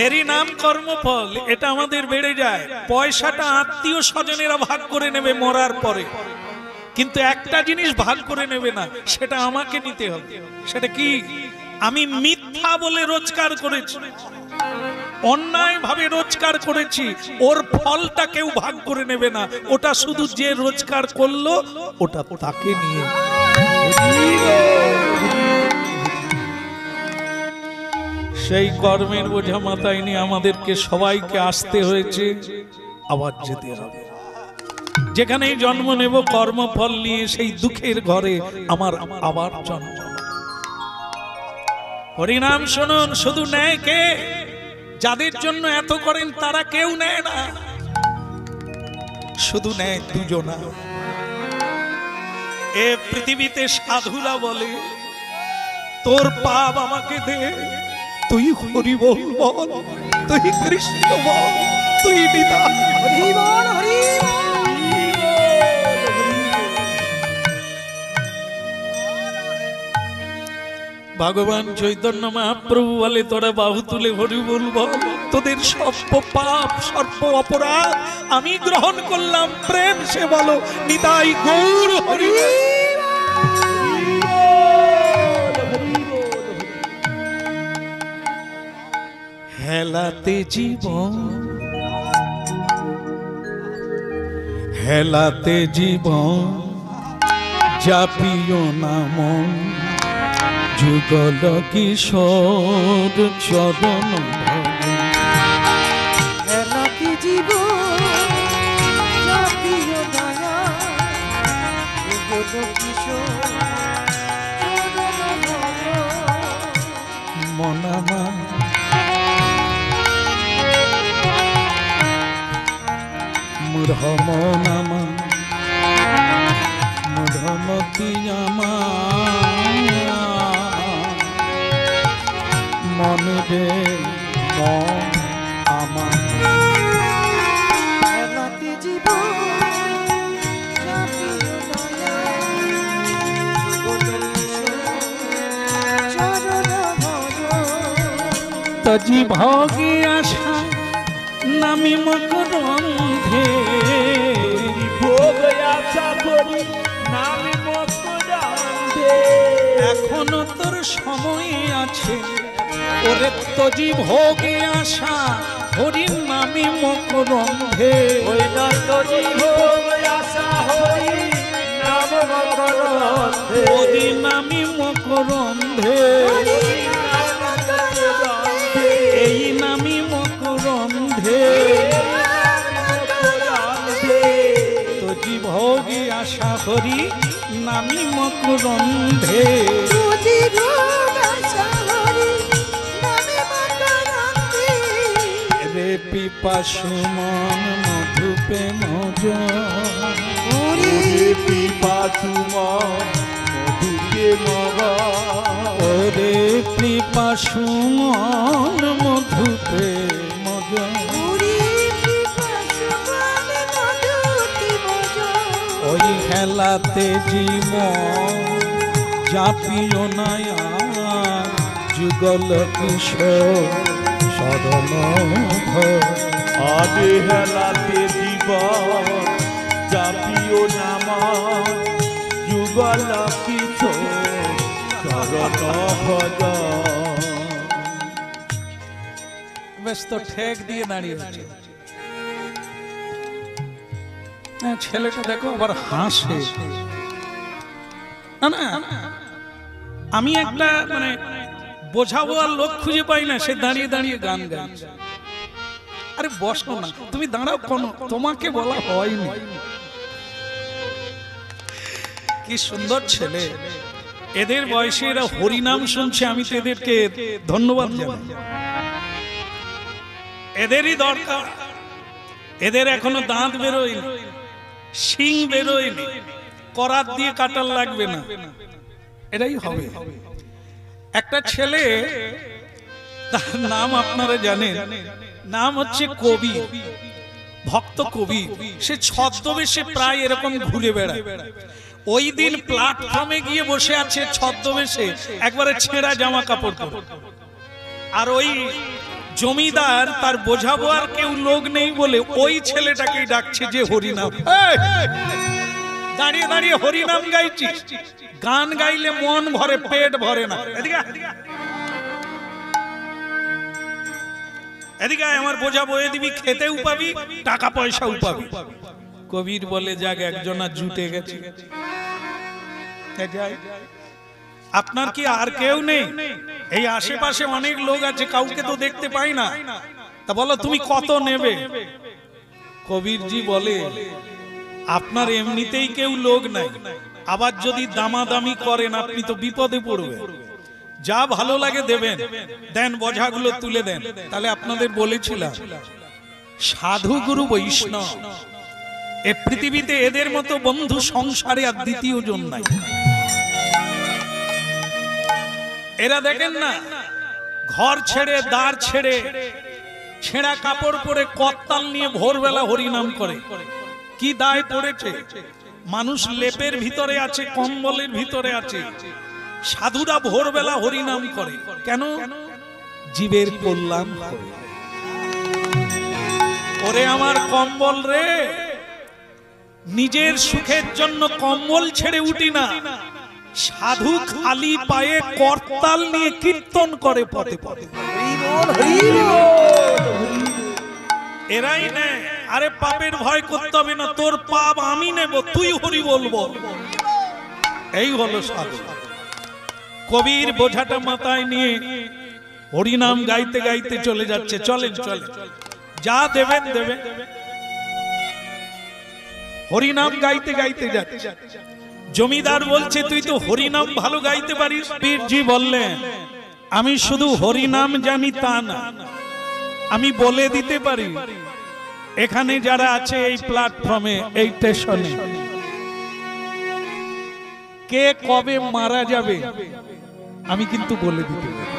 [SPEAKER 1] এরই নাম কর্মফল। এটা আমাদের বেড়ে যায়। পয়সাটা আত্মীয় স্বজনেরা ভাগ করে নেবে মরার পরে, কিন্তু একটা জিনিস ভাগ করে নেবে না, সেটা আমাকে নিতে হবে। সেটা কি? আমি মিথ্যা বলে রোজগার করেছি, অন্যায় ভাবে রোজগার করেছি, ওর ফলটা কেউ ভাগ করে নেবে না। ওটা শুধু যে রোজগার করলো ওটা তাকে নিয়ে। সেই কর্মের বোঝা মাথায় নিয়ে আমাদেরকে সবাইকে আসতে হয়েছে, আবার যেতে হবে। যেখানেই জন্ম নেব কর্মফল নিয়ে, সেই দুঃখের ঘরে আমার আবার জন্ম। হরিনাম শুনুন, শুধু নেয় কে? যাদের জন্য এত করেন তারা কেউ নেয় না, শুধু নেয় দুজনা। এ পৃথিবীতে সাধুরা বলে, তোর পাপ আমাকে দে, তুই হরি বল বল, তুই কৃষ্ণ বল, তুই নিতাই
[SPEAKER 4] হরি বল, হরি বল।
[SPEAKER 1] ভগবান চৈতন্য মহাপ্রভু বলে, তোরা বাহু তুলে হরি বল বল, তোদের সর্ব পাপ সর্ব অপরাধ আমি গ্রহণ করলাম, প্রেম সে বলো নিতাই গৌর হরি। হেলাতে জীবন, হেলাতে জীবন, জাপিও নাম, যুগল কিশোর চরণ
[SPEAKER 4] হেলাতে জীবন, জাতীয় দয়া, যুগল কিশোর চরণ
[SPEAKER 1] মনামা মূঢ়মনামা মূঢ়মতি আমা মনে রে মন আমার।
[SPEAKER 4] হেলাতে জীবন, জাতীয় দয়া, যুগল কিশোর চরণ
[SPEAKER 1] তজি ভোগে আশা নামি মকরন্ধে,
[SPEAKER 3] ভোগ আশা করি নামে মকরন্ধে।
[SPEAKER 1] এখনো তোর সময় আছে, ওরে তজি ভোগে আশা হরির নামি মকরন্ধে।
[SPEAKER 3] ওই না তজি ভোগ আশা হরি নাম মকরন্ধে।
[SPEAKER 1] হরি নামি মকরন্ধে, এই নামি মকরন্ধে। হরি নামি মকরন্ধে
[SPEAKER 4] যদি ভোগ আশা হরি নামে মকরন্ধে
[SPEAKER 1] রে পিপাসু মন মধুপে মজ
[SPEAKER 4] ওরে
[SPEAKER 3] পিপাসু মধুকে মগা
[SPEAKER 1] ওরে পিপাসু মন মধুপে মজ
[SPEAKER 4] ওরে পিপাসু মনে মধুতে মজ
[SPEAKER 1] ওই হেলাতে জীবন জাপিও নায়া যুগল কিশোর সদন
[SPEAKER 3] আদে হেলাতে জীবন জাপিও নামা যুগল কিশোর চরণ ভজ
[SPEAKER 1] বেশ তো ঠেক দিয়ে দাঁড়িয়ে আছে হ্যাঁ, ছেলেটা দেখো আবার হাসে না না আমি একটা মানে বোঝাবো আর লোক খুঁজে পাই না, সে দাঁড়িয়ে দাঁড়িয়ে গান গাইছে। আরে বসো না, তুমি দাঁড়াও, কোন তোমাকে বলা হয়নি। কি সুন্দর ছেলে, এদের বয়সে এরা হরিনাম শুনছে, আমি তো এদেরকে ধন্যবাদ জানাই। এদেরই দরকার, এদের এখনো দাঁত বেরোয়নি, শিং বেরোয়নি, করাত দিয়ে কাটার লাগবে না, এটাই হবে। একটা ছেলে, তার নাম আপনারা জানেন, নাম হচ্ছে কবি, ভক্ত কবি। সে ছদ্মবেশে প্রায় এরকম ঘুরে বেড়ায়। ওই দিন প্ল্যাটফর্মে গিয়ে বসে আছে ছদ্মবেশে, একবারে ছেঁড়া জামা কাপড় পরে। আর ওই জমিদার তার বোঝাবো আর কেউ লোক নেই বলে ওই ছেলেটাকেই ডাকছে যে হরিনাম। দাঁড়িয়ে দাঁড়িয়ে হরিনাম গাইছিস, গান গাইলে মন ভরে, পেট ভরে না। এদিকে আমার বোঝাবো, এ দিবি, খেতেও পাবি, টাকা পয়সাও পাবি। কবির বলে, যাক একজনা জুটে গেছে। আপনার কি আর কেউ নেই? এই আশেপাশে অনেক লোক আছে, কাউকে তো দেখতে পাই না, তা বলো তুমি কত নেবে? কবিরজি বলে, আপনার এমনিতেই কেউ লোক নাই, আবার যদি দামাদামি করেন আপনি তো বিপদে পড়বেন। যা ভালো লাগে দেবেন, দেন, বোঝাগুলো তুলে দেন। তাহলে আপনাদের বলেছিলাম, সাধু গুরু বৈষ্ণব এ পৃথিবীতে এদের মতো বন্ধু সংসারে আর দ্বিতীয় জন নাই। এরা দেখেন না, ঘর ছেড়ে, দ্বার ছেড়ে, ছেঁড়া কাপড় পরে, করতাল নিয়ে ভোরবেলা হরিনাম করে। কি দায় পড়েছে? মানুষ লেপের ভিতরে আছে, কম্বলের ভিতরে আছে, সাধুরা ভোরবেলা হরিনাম করে কেন? জীবের কল্যাণ করে। ওরে আমার কম্বল রে, নিজের সুখের জন্য কম্বল ছেড়ে উঠি না, সাধু খালি পায়ে করতাল নিয়ে কীর্তন করে পথে পথে। এরাই নেয়। আরে পাপের ভয় করতে হবে না, তোর পাপ আমি নেব, তুই হরি বলবো। এই হলো সাধু। কবির বোঝাটা মাথায় নিয়ে হরিনাম গাইতে গাইতে চলে যাচ্ছে। চলেন চলেন, যা দেবেন দেবেন। হরিনাম গাইতে গাইতে যাচ্ছে। জমিদার বলছে, তুই তো হরিনাম ভালো গাইতে পারিস। পীরজি বললেন, আমি শুধু হরিনাম জানি তা না, আমি বলে দিতে পারি এখানে যারা আছে এই প্ল্যাটফর্মে, এই স্টেশনে, কে কবে মারা যাবে আমি কিন্তু বলে দিতে পারি।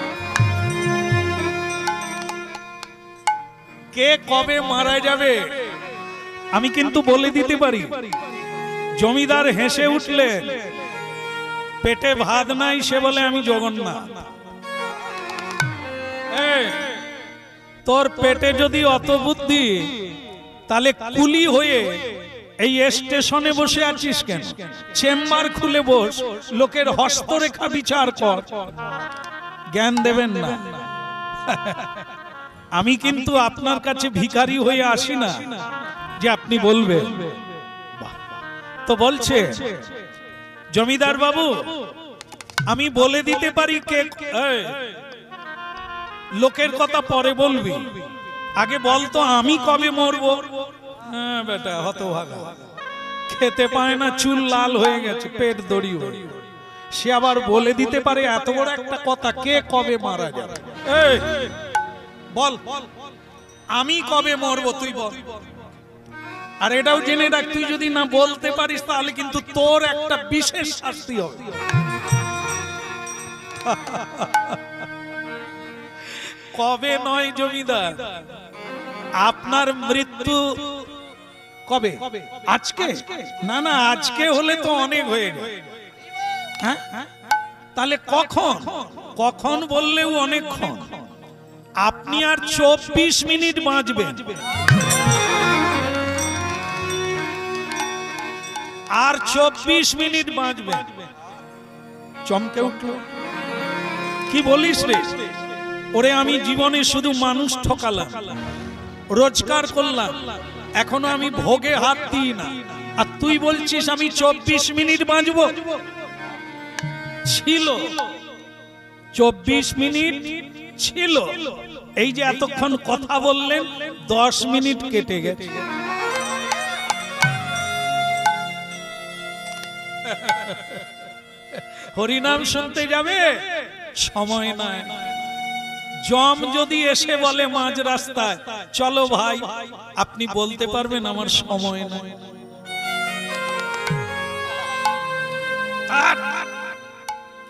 [SPEAKER 1] কে কবে মারা যাবে আমি কিন্তু বলে দিতে পারি। জমিদার হেসে উঠলে, পেটে ভাত নাই, সে বলে আমি জগন্নাথ। তোর পেটে যদি অত বুদ্ধি, তাহলে কুলি হয়ে এই স্টেশনে বসে আছিস কেন? চেম্বার খুলে বস, লোকের হস্তরেখা বিচার কর। জ্ঞান দেবেন না। আমি কিন্তু আপনার কাছে ভিখারি হয়ে আসি না যে আপনি বলবেন। তো বলছে জমিদার বাবু, আমি বলে দিতে পারি কে। লোকের কথা পরে বলবি, আগে বলতো আমি কবে মরবো। হ্যাঁ বেটা হতভাগা, খেতে পায় না, চুল লাল হয়ে গেছে, পেট দড়ি হয়ে, সে আবার বলে দিতে পারে এত বড় একটা কথা, কে কবে মারা যাবে? এই বল, আমি কবে মরবো তুই বল। আর এটাও জেনে রাখ, তুই যদি না বলতে পারিস তাহলে কিন্তু তোর একটা বিশেষ শাস্তি হবে। কবে নয় জমিদার, আপনার মৃত্যু কবে? আজকে না, না আজকে হলে তো অনেক হয়ে গেল। হ্যাঁ, তাহলে কখন? কখন বললেও অনেকক্ষণ। আপনি আর 24 মিনিট বাঁচবেন, আর 24 মিনিট বাঁচবেন। চমকে উঠল, কি বলিস রে? ওরে আমি জীবনে শুধু মানুষ ঠকালাম, রোজগার করলাম, এখনো আমি ভোগে হাত দিই না, আর তুই বলছিস আমি 24 মিনিট বাঁচবো? ছিল 24 মিনিট ছিল, এই যে এতক্ষণ কথা বললেন 10 মিনিট কেটে গেছে। হরিনাম শুনতে যাবে, সময় নাই। জম যদি এসে বলে মাঝ রাস্তায়, চলো ভাই, আপনি বলতে পারবেন আমার সময় নাই।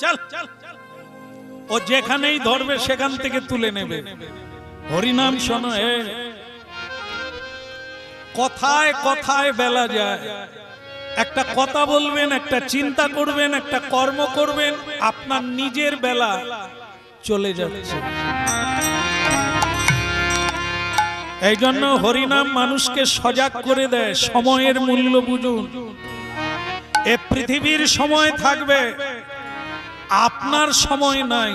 [SPEAKER 1] চল, ও যেখানেই ধরবে সেখান থেকে তুলে নেবে। হরিনাম শোনো, কথায় কথায় বেলা যায়। একটা কথা বলবেন, একটা চিন্তা করবেন, একটা কর্ম করবেন, আপনার নিজের বেলা চলে যাচ্ছে। এই জন্য হরিনাম মানুষকে সজাগ করে দেয়, সময়ের মূল্য বুঝুন। এ পৃথিবীর সময় থাকবে, আপনার সময় নাই,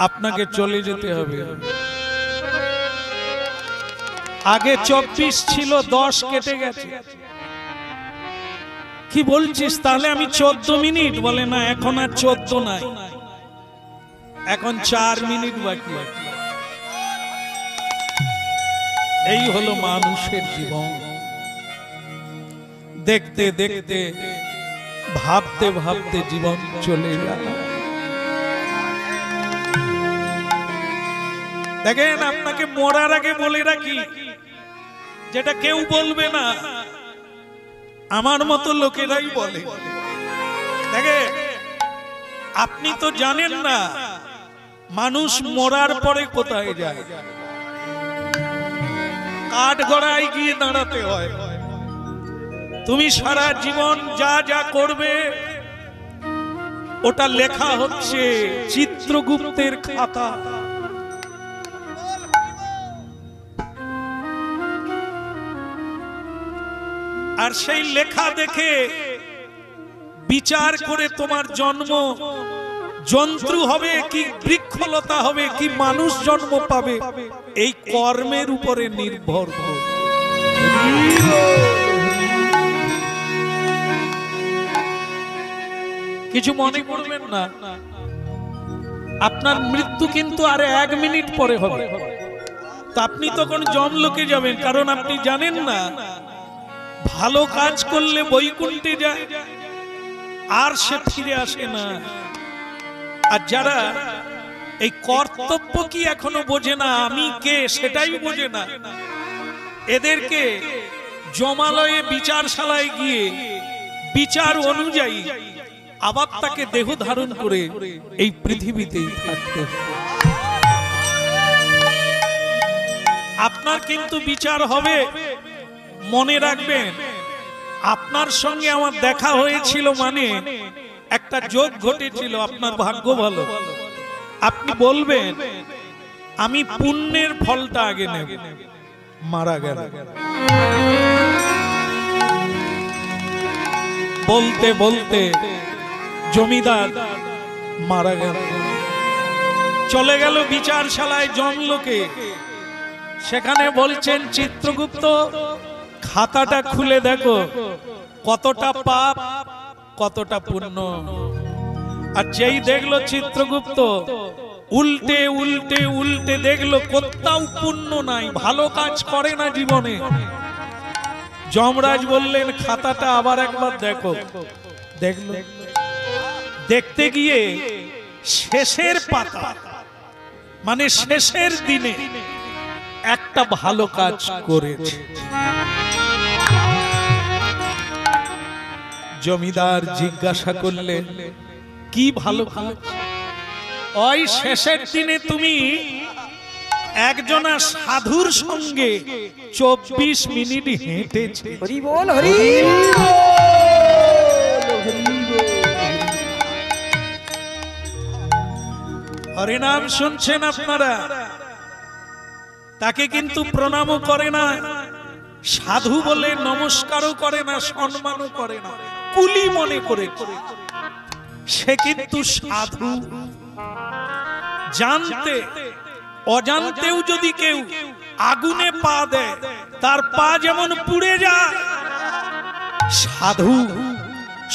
[SPEAKER 1] আপনাকে চলে যেতে হবে। আগে 24 ছিল, 10 কেটে গেছে। কি বলছিস? তাহলে আমি 14 মিনিট? বলে না, এখন আর 14 নাই, এখন 4 মিনিট বাকি। এই হলো মানুষের জীবন। দেখতে দেখতে, ভাবতে ভাবতে জীবন চলে যায়। দেখেন, আপনাকে মরার আগে বলে রাখি, যেটা কেউ বলবে না, আমার মতো লোকেরাই বলে। দেখে, আপনি তো জানেন না মানুষ মরার পরে কোথায় যায়। কাঠগড়ায় গিয়ে দাঁড়াতে হয়। তুমি সারা জীবন যা যা করবে, ওটা লেখা হচ্ছে চিত্রগুপ্তের খাতা। আর সেই লেখা দেখে বিচার করে তোমার জন্ম জন্তু হবে কি বৃক্ষলতা হবে কি মানুষ জন্ম পাবে, এই কর্মের উপরে নির্ভর করে। কিছু মনে করবেন না, আপনার মৃত্যু কিন্তু আর 1 মিনিট পরে হবে। তো আপনি তখন যমলোকে যাবেন, কারণ আপনি জানেন না ভালো কাজ করলে বৈকুণ্ঠে যায়, আর সে ফিরে আসে না। আর যারা এই কর্তব্য কি এখনো বোঝে না, আমি কে সেটাই বোঝে না, এদেরকে জমালয়ে বিচারশালায় গিয়ে বিচার অনুযায়ী আবার তাকে দেহ ধারণ করে এই পৃথিবীতেই থাকতে। আপনার কিন্তু বিচার হবে। মনে রাখবেন, আপনার সঙ্গে আমার দেখা হয়েছিল মানে একটা যোগ ঘটেছিল, আপনার ভাগ্য ভালো। আপনি বলবেন আমি পুণ্যের ফলটা আগে নেব, মারা গেল। বলতে বলতে জমিদার মারা গেল, চলে গেল বিচারশালায় যমলোকে। সেখানে বলছেন চিত্রগুপ্ত, খাতাটা খুলে দেখো কতটা পাপ কতটা পুণ্য। আর যেই দেখলো চিত্রগুপ্ত, উল্টে উল্টে উল্টে দেখলো কোথাও পুণ্য নাই, ভালো কাজ করে না জীবনে। যমরাজ বললেন খাতাটা আবার একবার দেখো। দেখলো, দেখতে গিয়ে শেষের পাতা মানে শেষের দিনে একটা ভালো কাজ করেছে। জমিদার জিজ্ঞাসা করলেন কি ভালো কাজ? ওই শেষের দিনে তুমি একজনা সাধুর সঙ্গে 24 মিনিট হেঁটেছে।
[SPEAKER 2] হরি বল, হরি
[SPEAKER 1] হরিনাম শুনছেন আপনারা? তাকে কিন্তু প্রণামও করে না, সাধু বলে নমস্কারও করে না, সম্মানও করে না, কুলি মনে করে। সে কিন্তু সাধু। জানতে অজান্তেও যদি কেউ আগুনে পা দেয় তার পা যেমন পুড়ে যায়, সাধু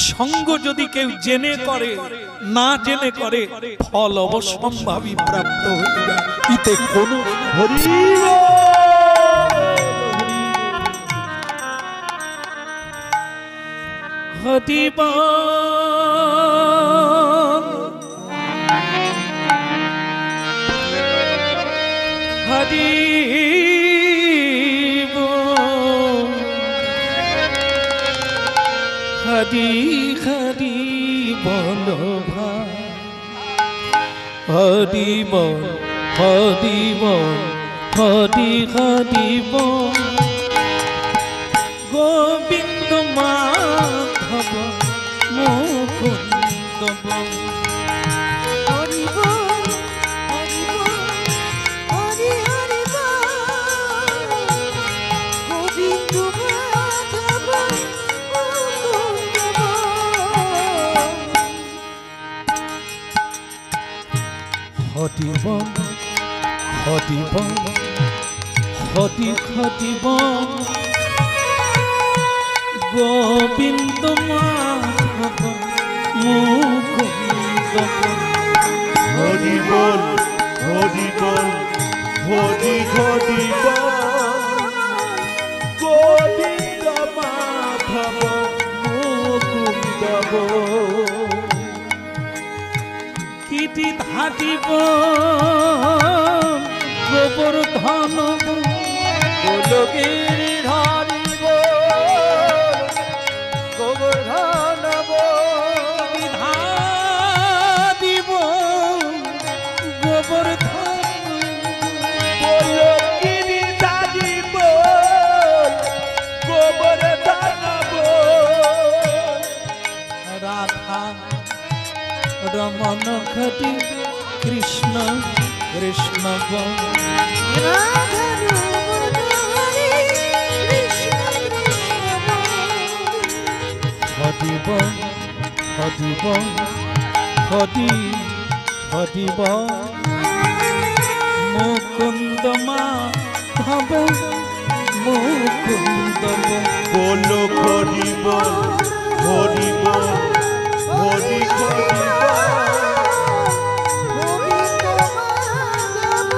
[SPEAKER 1] সঙ্গ যদি কেউ জেনে করে না জেনে করে ফল অবশ্যম্ভাবী প্রাপ্ত হয়ে যায়। এতে কোনো হরিব হরিব হরি হরি বল হরি বল হরি বল হরি হরি বল গোবিন্দ মাধব মুকুন্দ বল।
[SPEAKER 4] হরি বল, হরি বল, হরি হরি বল, গোবিন্দ মাধব মুকুন্দ বল।
[SPEAKER 1] হরি বল হরি বল হরি হরি বল গোবিন্দ মাধব মুকুন্দ বল।
[SPEAKER 3] হরি বল, হরি বল, হরি হরি বল, গোবিন্দ মাধব মুকুন্দ বল।
[SPEAKER 1] কীটি ধাটিব গোবর্ধন
[SPEAKER 2] গোলগিরিধারী গোবর্ধন
[SPEAKER 1] ধাটিব গোবর্ধন
[SPEAKER 3] গোলগিরিধারী বল, গোবর্ধন বল।
[SPEAKER 1] রাধা রমন ঘটি কৃষ্ণ কৃষ্ণ বল।
[SPEAKER 4] রাধা রমণ হরে কৃষ্ণ কৃষ্ণ বল।
[SPEAKER 1] হরি বল হরি বল হরি হরি বল মুকুন্দ মাধব মুকুন্দ বল।
[SPEAKER 3] বলো হরি বল, হরি বল, হরি হরি বল।
[SPEAKER 4] গোবিন্দ মাধব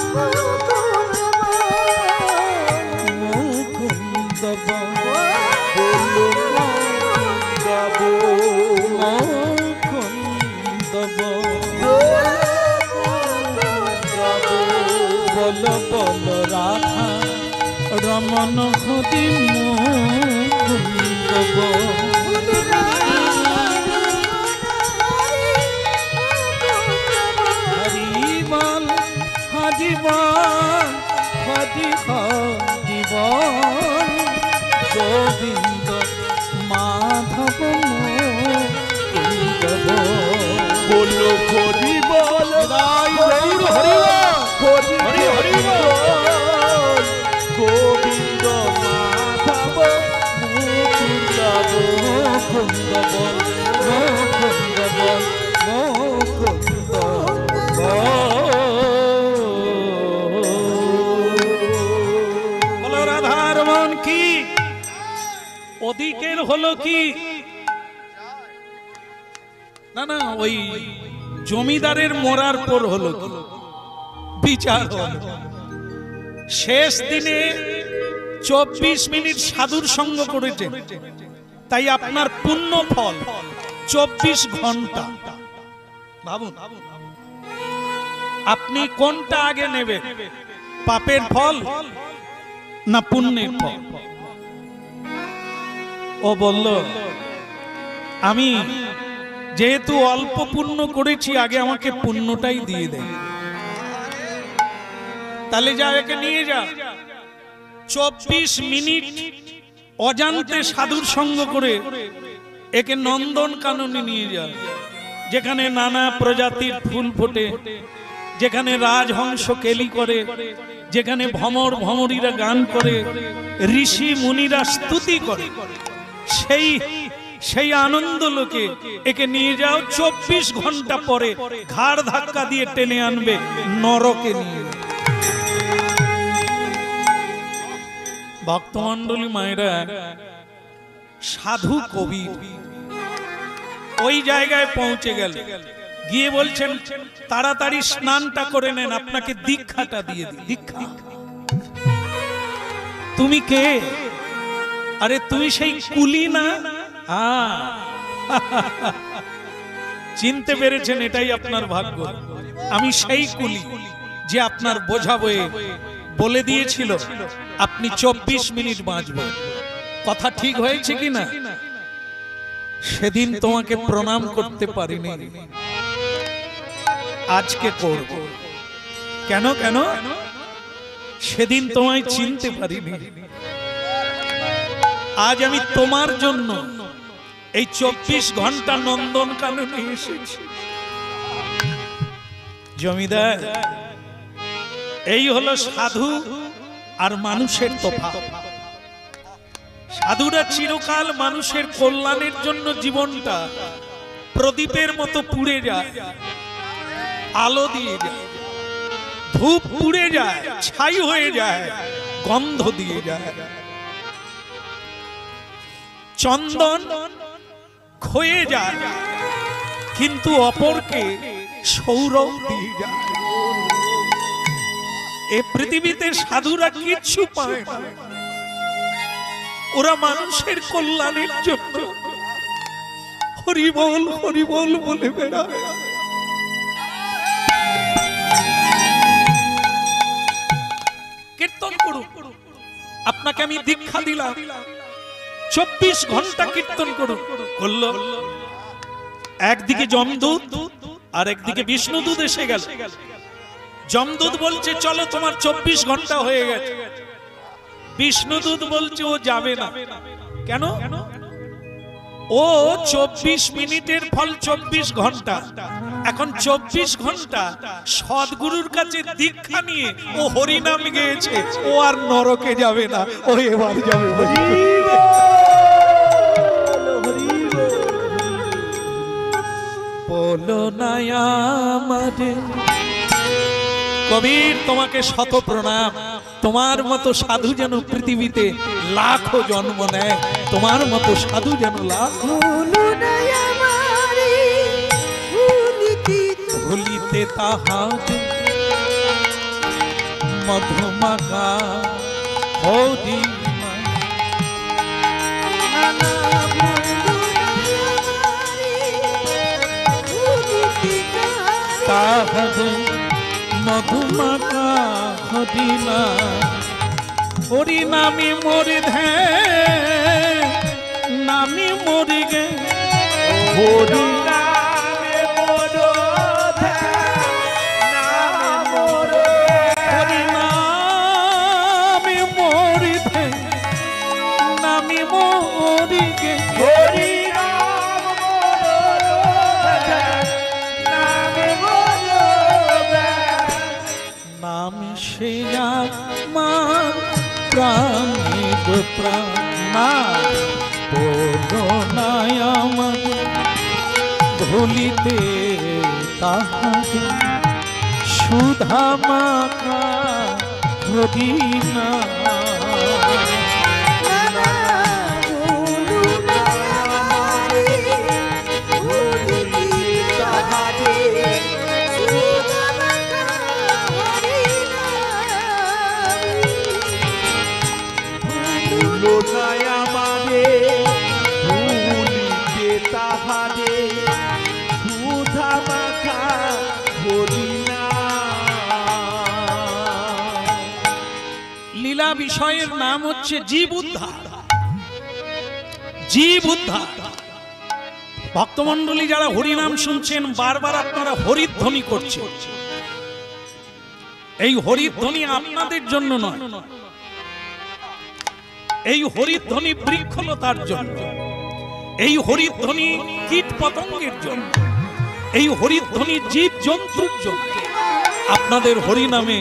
[SPEAKER 4] মুকুন্দ বল।
[SPEAKER 1] মুকুন্দ বল
[SPEAKER 3] বলো গাবো
[SPEAKER 1] মুকুন্দ বল। বল বল রাধা রমন হরি মুকুন্দ বল। হরি বল হরি বল হরি হরি বল গোবিন্দ মাধব মুকুন্দ বল।
[SPEAKER 3] বলো হরি বল, হরি হরি হরি বল, গোবিন্দ মাধব মুকুন্দ বল।
[SPEAKER 1] মুকুন্দ বল মুকুন্দ বল মুকুন্দ বল। রাধার মন কি ওদিকের হলো কি না না ওই জমিদারের মরার পর হলো কি বিচার হলো। শেষ দিনে 24 মিনিট সাধুর সঙ্গ করেছেন, তাই আপনার পুণ্য ফল 24 ঘন্টা। ভাবুন আপনি কোনটা আগে নেবেন, পাপের ফল না পুণ্যের ফল? ও বলল আমি যেহেতু অল্প পুণ্য করেছি, আগে আমাকে পুণ্যটাই দিয়ে দেন। তাহলে যা, একে নিয়ে যা। 24 মিনিট অজান্তে সাধুর সঙ্গ করে একে নন্দন কাননে নিয়ে যা, যেখানে নানা প্রজাতির ফুল ফোটে, যেখানে রাজহংস কেলি করে, যেখানে ভমর ভমরীরা গান করে, ঋষি মুনিরা স্তুতি করে, সেই আনন্দ লোকে একে নিয়ে যাও। 24 ঘন্টা পরে ঘাড় ধাক্কা দিয়ে টেনে আনবে নরকে নিয়ে। ভক্তমণ্ডলী মায়েরা, সাধু কবি ওই জায়গায় পৌঁছে গেল, গিয়ে বলছেন তাড়াতাড়ি স্নানটা করে নেন, আপনাকে দীক্ষাটা দিয়ে দিই। দীক্ষা? তুমি কে? আরে তুই সেই কুলি না? চিনতে পেরেছেন, এটাই আপনার ভাগ্য। আমি সেই কুলি যে আপনার বোঝা বয়ে বলে দিয়েছিল আপনি 24 মিনিট বাঁচবেন। কথা ঠিক হয়েছে কিনা? সেদিন তোমাকে প্রণাম করতে পারিনি, আজকে করব। কেন কেন? সেদিন তোমায় চিনতে পারিনি, আজ আমি তোমার জন্য এই 24 ঘন্টা নন্দন কাননে এসেছি। জমিদার, এই হলো সাধু আর মানুষের তফাৎ। সাধুরা চিরকাল মানুষের কল্যাণের জন্য জীবনটা প্রদীপের মতো পুড়ে যায়, আলো দিয়ে যায়, ধূপ পুড়ে যায়, ছাই হয়ে যায়, গন্ধ দিয়ে যায়, চন্দন ক্ষয়ে যায়, কিন্তু অপরকে সৌরভ দিয়ে যায়। এ পৃথিবীতে সাধুরা কিচ্ছু পায় না, ওরা মানুষের কল্যাণের জন্য হরিবল হরিবল বলে বেড়ায়। কীর্তন করুন, আপনাকে আমি দীক্ষা দিলাম, 24 ঘন্টা কীর্তন করুন। করল। একদিকে যমদূত আর একদিকে বিষ্ণুদূত এসে গেল। যমদূত বলছে চলো তোমার 24 ঘন্টা হয়ে গেছে। বিষ্ণুদূত বলছে ও যাবে না। কেন? ও 24 মিনিটের ফল 24 ঘন্টা। এখন 24 ঘন্টা সদ্গুরুর কাছে দীক্ষা নিয়ে ও হরিনাম গেয়েছে, ও আর নরকে যাবে না, ও এবার যাবে। বলো না আমারে কবির, তোমাকে শত প্রণাম। তোমার মতো সাধু যেন পৃথিবীতে লাখো জন্ম নেয়, তোমার মতো সাধু যেন লাখো। ভুলিতে তাহাতে মধুমাকা হরি তাহাতে মধুমাকা হরিনা হরি নামি মরি ধে নামি মরি গে হরি নামে মরো ধে নামে মরো হরি নামে মরি ধে নামি মরি গে হরি প্রাণীর প্রাণা বলো না আমাকে ভুলিতে তাহাকে সুধা মাখা হরিনা।
[SPEAKER 3] একা হরি নাম।
[SPEAKER 1] লীলা বিষয়ের নাম হচ্ছে জীব উদ্ধার। জীব উদ্ধার। ভক্তমণ্ডলী যারা হরিনাম শুনছেন, বারবার আপনারা হরিধ্বনি করছেন। এই হরিধ্বনি আপনাদের জন্য নয়, এই হরিধ্বনি বৃক্ষলতার জন্য, এই হরিধ্বনি কীট পতঙ্গের জন্য, এই হরিধ্বনি জীব জন্তুর জন্য। আপনাদের হরিনামে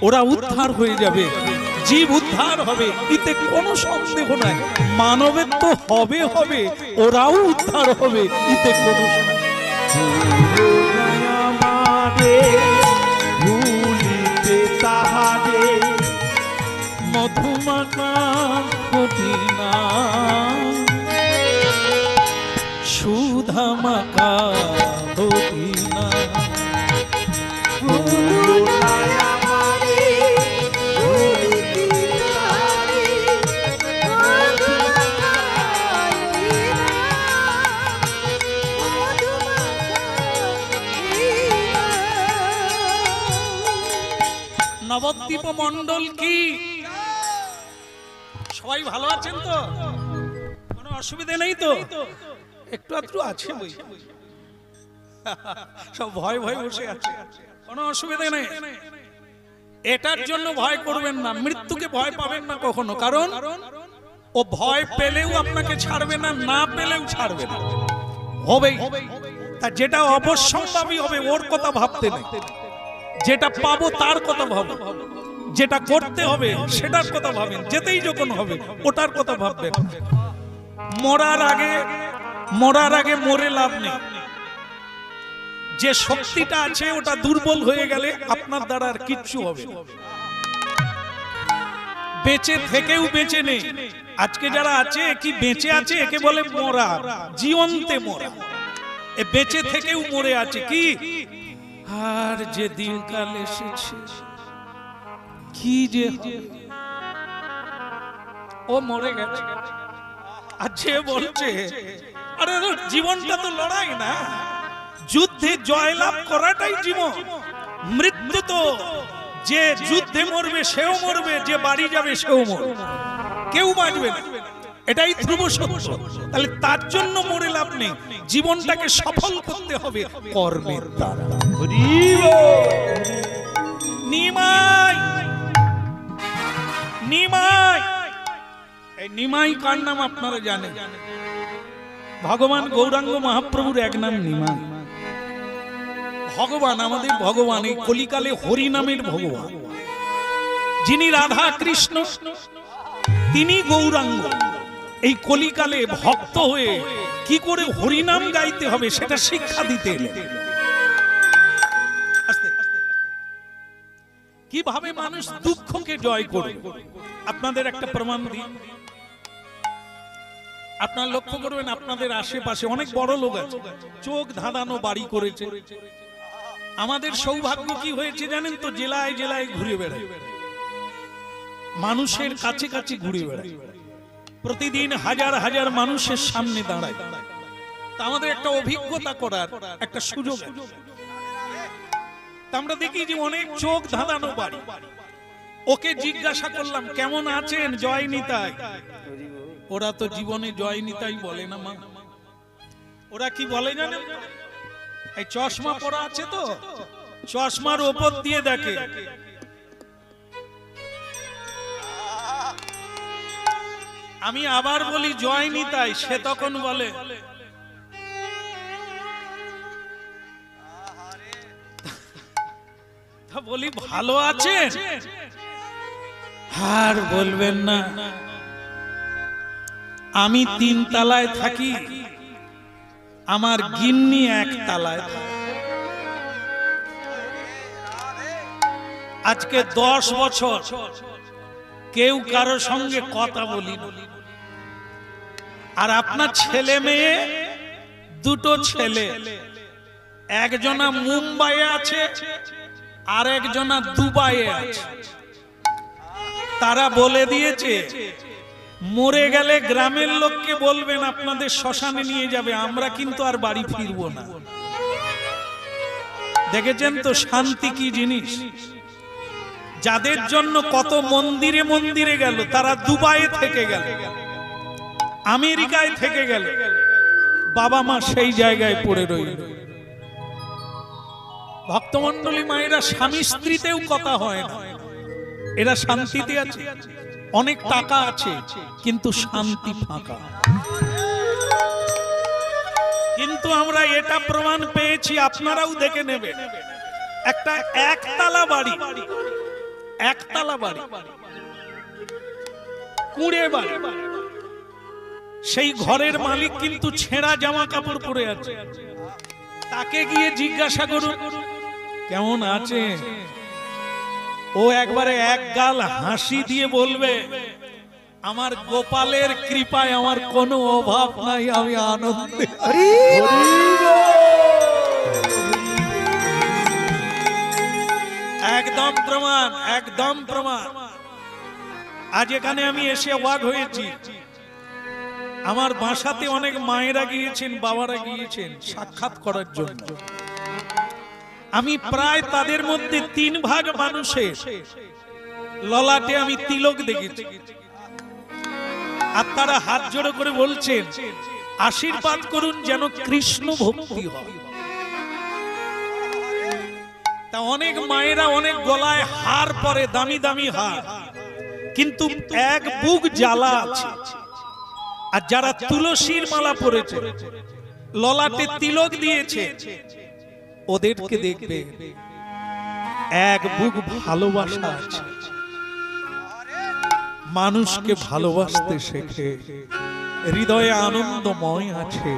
[SPEAKER 1] ওরা উদ্ধার হয়ে যাবে, জীব উদ্ধার হবে, এতে কোনো সন্দেহ নাই। মানবের তো হবে হবে, ওরাও উদ্ধার হবে, এতে কোনো
[SPEAKER 3] ভুলিতে তাহারে
[SPEAKER 1] মধুমাখা কঠিনা সুধামাখা কঠিনা। নবদ্বীপ মন্ডল কি সবাই ভালো আছেন তো? কোনো অসুবিধা নেই তো? একটু আধটু আছে, সব ভয় ভয় বসে আছে, কোনো অসুবিধা নেই। এটার জন্য ভয় করবেন না, মৃত্যুকে ভয় পাবেন না কখনো, কারণ ও ভয় পেলেও আপনাকে ছাড়বে না, না পেলেও ছাড়বে না, হবেই। তা যেটা অবশ্যম্ভাবী হবে ওর কথা ভাবতে নেই, যেটা পাবো তার কথা ভাবো, যেটা করতে হবে সেটার কথা ভাবেন, যেতেই যখন হবে ওটার কথা ভাববেন। মরার আগে মরে লাভ নেই। যে শক্তিটা আছে ওটা দুর্বল হয়ে গেলে আপনার দ্বারা আর কিচ্ছু হবে না। বেঁচে থেকেও বেঁচে নেই। আজকে যারা আছে কি বেঁচে আছে একে বলে মরা, জীবন্তে মরা। এ বেঁচে থেকেও মরে আছে কি। আর যে দিনকাল এসেছে কি যে ও মরে গেছে, আর যে বলছে আরে জীবনটা তো লড়াই না, যুদ্ধে জয়লাভ করাটাই জীবন। মৃত্যু তো যে যুদ্ধে মরবে সেও মরবে, যে বাড়ি যাবে সেও মরবে, কেউ বাঁচবে না, এটাই ধ্রুব সত্য। তাহলে তার জন্য মরে লাভ নেই, জীবনটাকে সফল করতে হবে কর্মের দ্বারা। নিমাই নিমাই, এই নিমাই কার নাম আপনারা জানেন? ভগবান গৌরাঙ্গ মহাপ্রভুর এক নাম নিমাই। ভগবান, আমাদের ভগবান, এই কলিকালে হরিনামের ভগবান, যিনি রাধা কৃষ্ণ তিনি গৌরাঙ্গ। এই কলিকালে ভক্ত হয়ে কি করে হরিনাম গাইতে হবে সেটা শিক্ষা দিতে এলেন। কিভাবে মানুষ দুঃখকে জয় করবে আপনাদের একটা প্রমাণ দিই। আপনারা লক্ষ্য করবেন আপনাদের আশেপাশে অনেক বড় লোক আছে, চোখ ধাঁধানো বাড়ি করেছে। আমাদের সৌভাগ্য কি হয়েছে জানেন তো? জেলায় জেলায় ঘুরে বেড়ায়, মানুষের কাছে কাছে ঘুরে বেড়ায়, প্রতিদিন হাজার হাজার মানুষের সামনে দাঁড়ায়। তা আমাদের একটা অভিজ্ঞতা করার একটা সুযোগ আছে। আমরা দেখি যে অনেক চোখ ধাঁধানো বাড়ি। ওকে জিজ্ঞাসা করলাম কেমন আছেন জয় নিতাই? ওরা তো জীবনে জয় নিতাই বলে না মা। ওরা কি বলে জানেন? এই চশমা পরা আছে তো, চশমার উপর দিয়ে দেখে আমি আবার বলি জয় নিতাই, সে তখন বলে বলি ভালো আছেন? আর বলবেন না, আমি 3 তলায় থাকি, আমার গিন্নি 1 তলায় থাকে। আজকে 10 বছর কেউ কারো সঙ্গে কথা বলি। আর আপনার ছেলে মেয়ে 2টো ছেলে, একজনা মুম্বাইয়ে আছে আর একজনা দুবাইয়ে আছে। তারা বলে দিয়েছে মরে গেলে গ্রামের লোককে বলবেন আপনাদের শ্মশানে নিয়ে যাবে, আমরা কিন্তু আর বাড়ি ফিরবো না। দেখেছেন তো শান্তি কি জিনিস? যাদের জন্য কত মন্দিরে মন্দিরে গেল, তারা দুবাইয়ে থেকে গেল, আমেরিকায় থেকে গেল, বাবা মা সেই জায়গায় পড়ে রইল। ভক্তমন্ডলী মায়েরা স্বামী স্ত্রীতেও কথা হয় না, এরা শান্তিতে আছে, অনেক টাকা আছে, কিন্তু শান্তি ফাঁকা। কিন্তু আমরা এটা প্রমাণ পেয়েছি, আপনারাও দেখে নেবেন, একটা একতলা বাড়ি, একতলা বাড়ি, কুঁড়ে বাড়ি, সেই ঘরের মালিক কিন্তু ছেঁড়া জামা কাপড় পরে আছে। তাকে গিয়ে জিজ্ঞাসা করুন কেমন আছে, ও একবারে এক গাল হাসি দিয়ে বলবে, আমার গোপালের কৃপায় আমার কোনো অভাব নাই, আমি আনন্দে। একদম প্রমাণ, একদম প্রমাণ। আজ এখানে আমি এসে অবাক হয়েছি, আমার বাসাতে অনেক মায়েরা গিয়েছেন, বাবারা গিয়েছেন সাক্ষাৎ করার জন্য। আমি প্রায় তাদের মধ্যে 3 ভাগ মানুষের ললাটে আমি তিলক দেখেছি, আর তারা হাত জোড়ো করে বলছেন আশীর্বাদ করুন যেন কৃষ্ণ ভক্তি হয়। তা অনেক মায়েরা অনেক গলায় হার পরে, দামি দামি হার, কিন্তু এক বুক জ্বালা আছে। আর যারা তুলসীর মালা পরেছে, ললাটে তিলক দিয়েছে, ওদেরকে দেখবে এক বুক ভালোবাসা আছে, মানুষকে ভালোবাসতে শেখে, হৃদয়ে আনন্দময় আছে,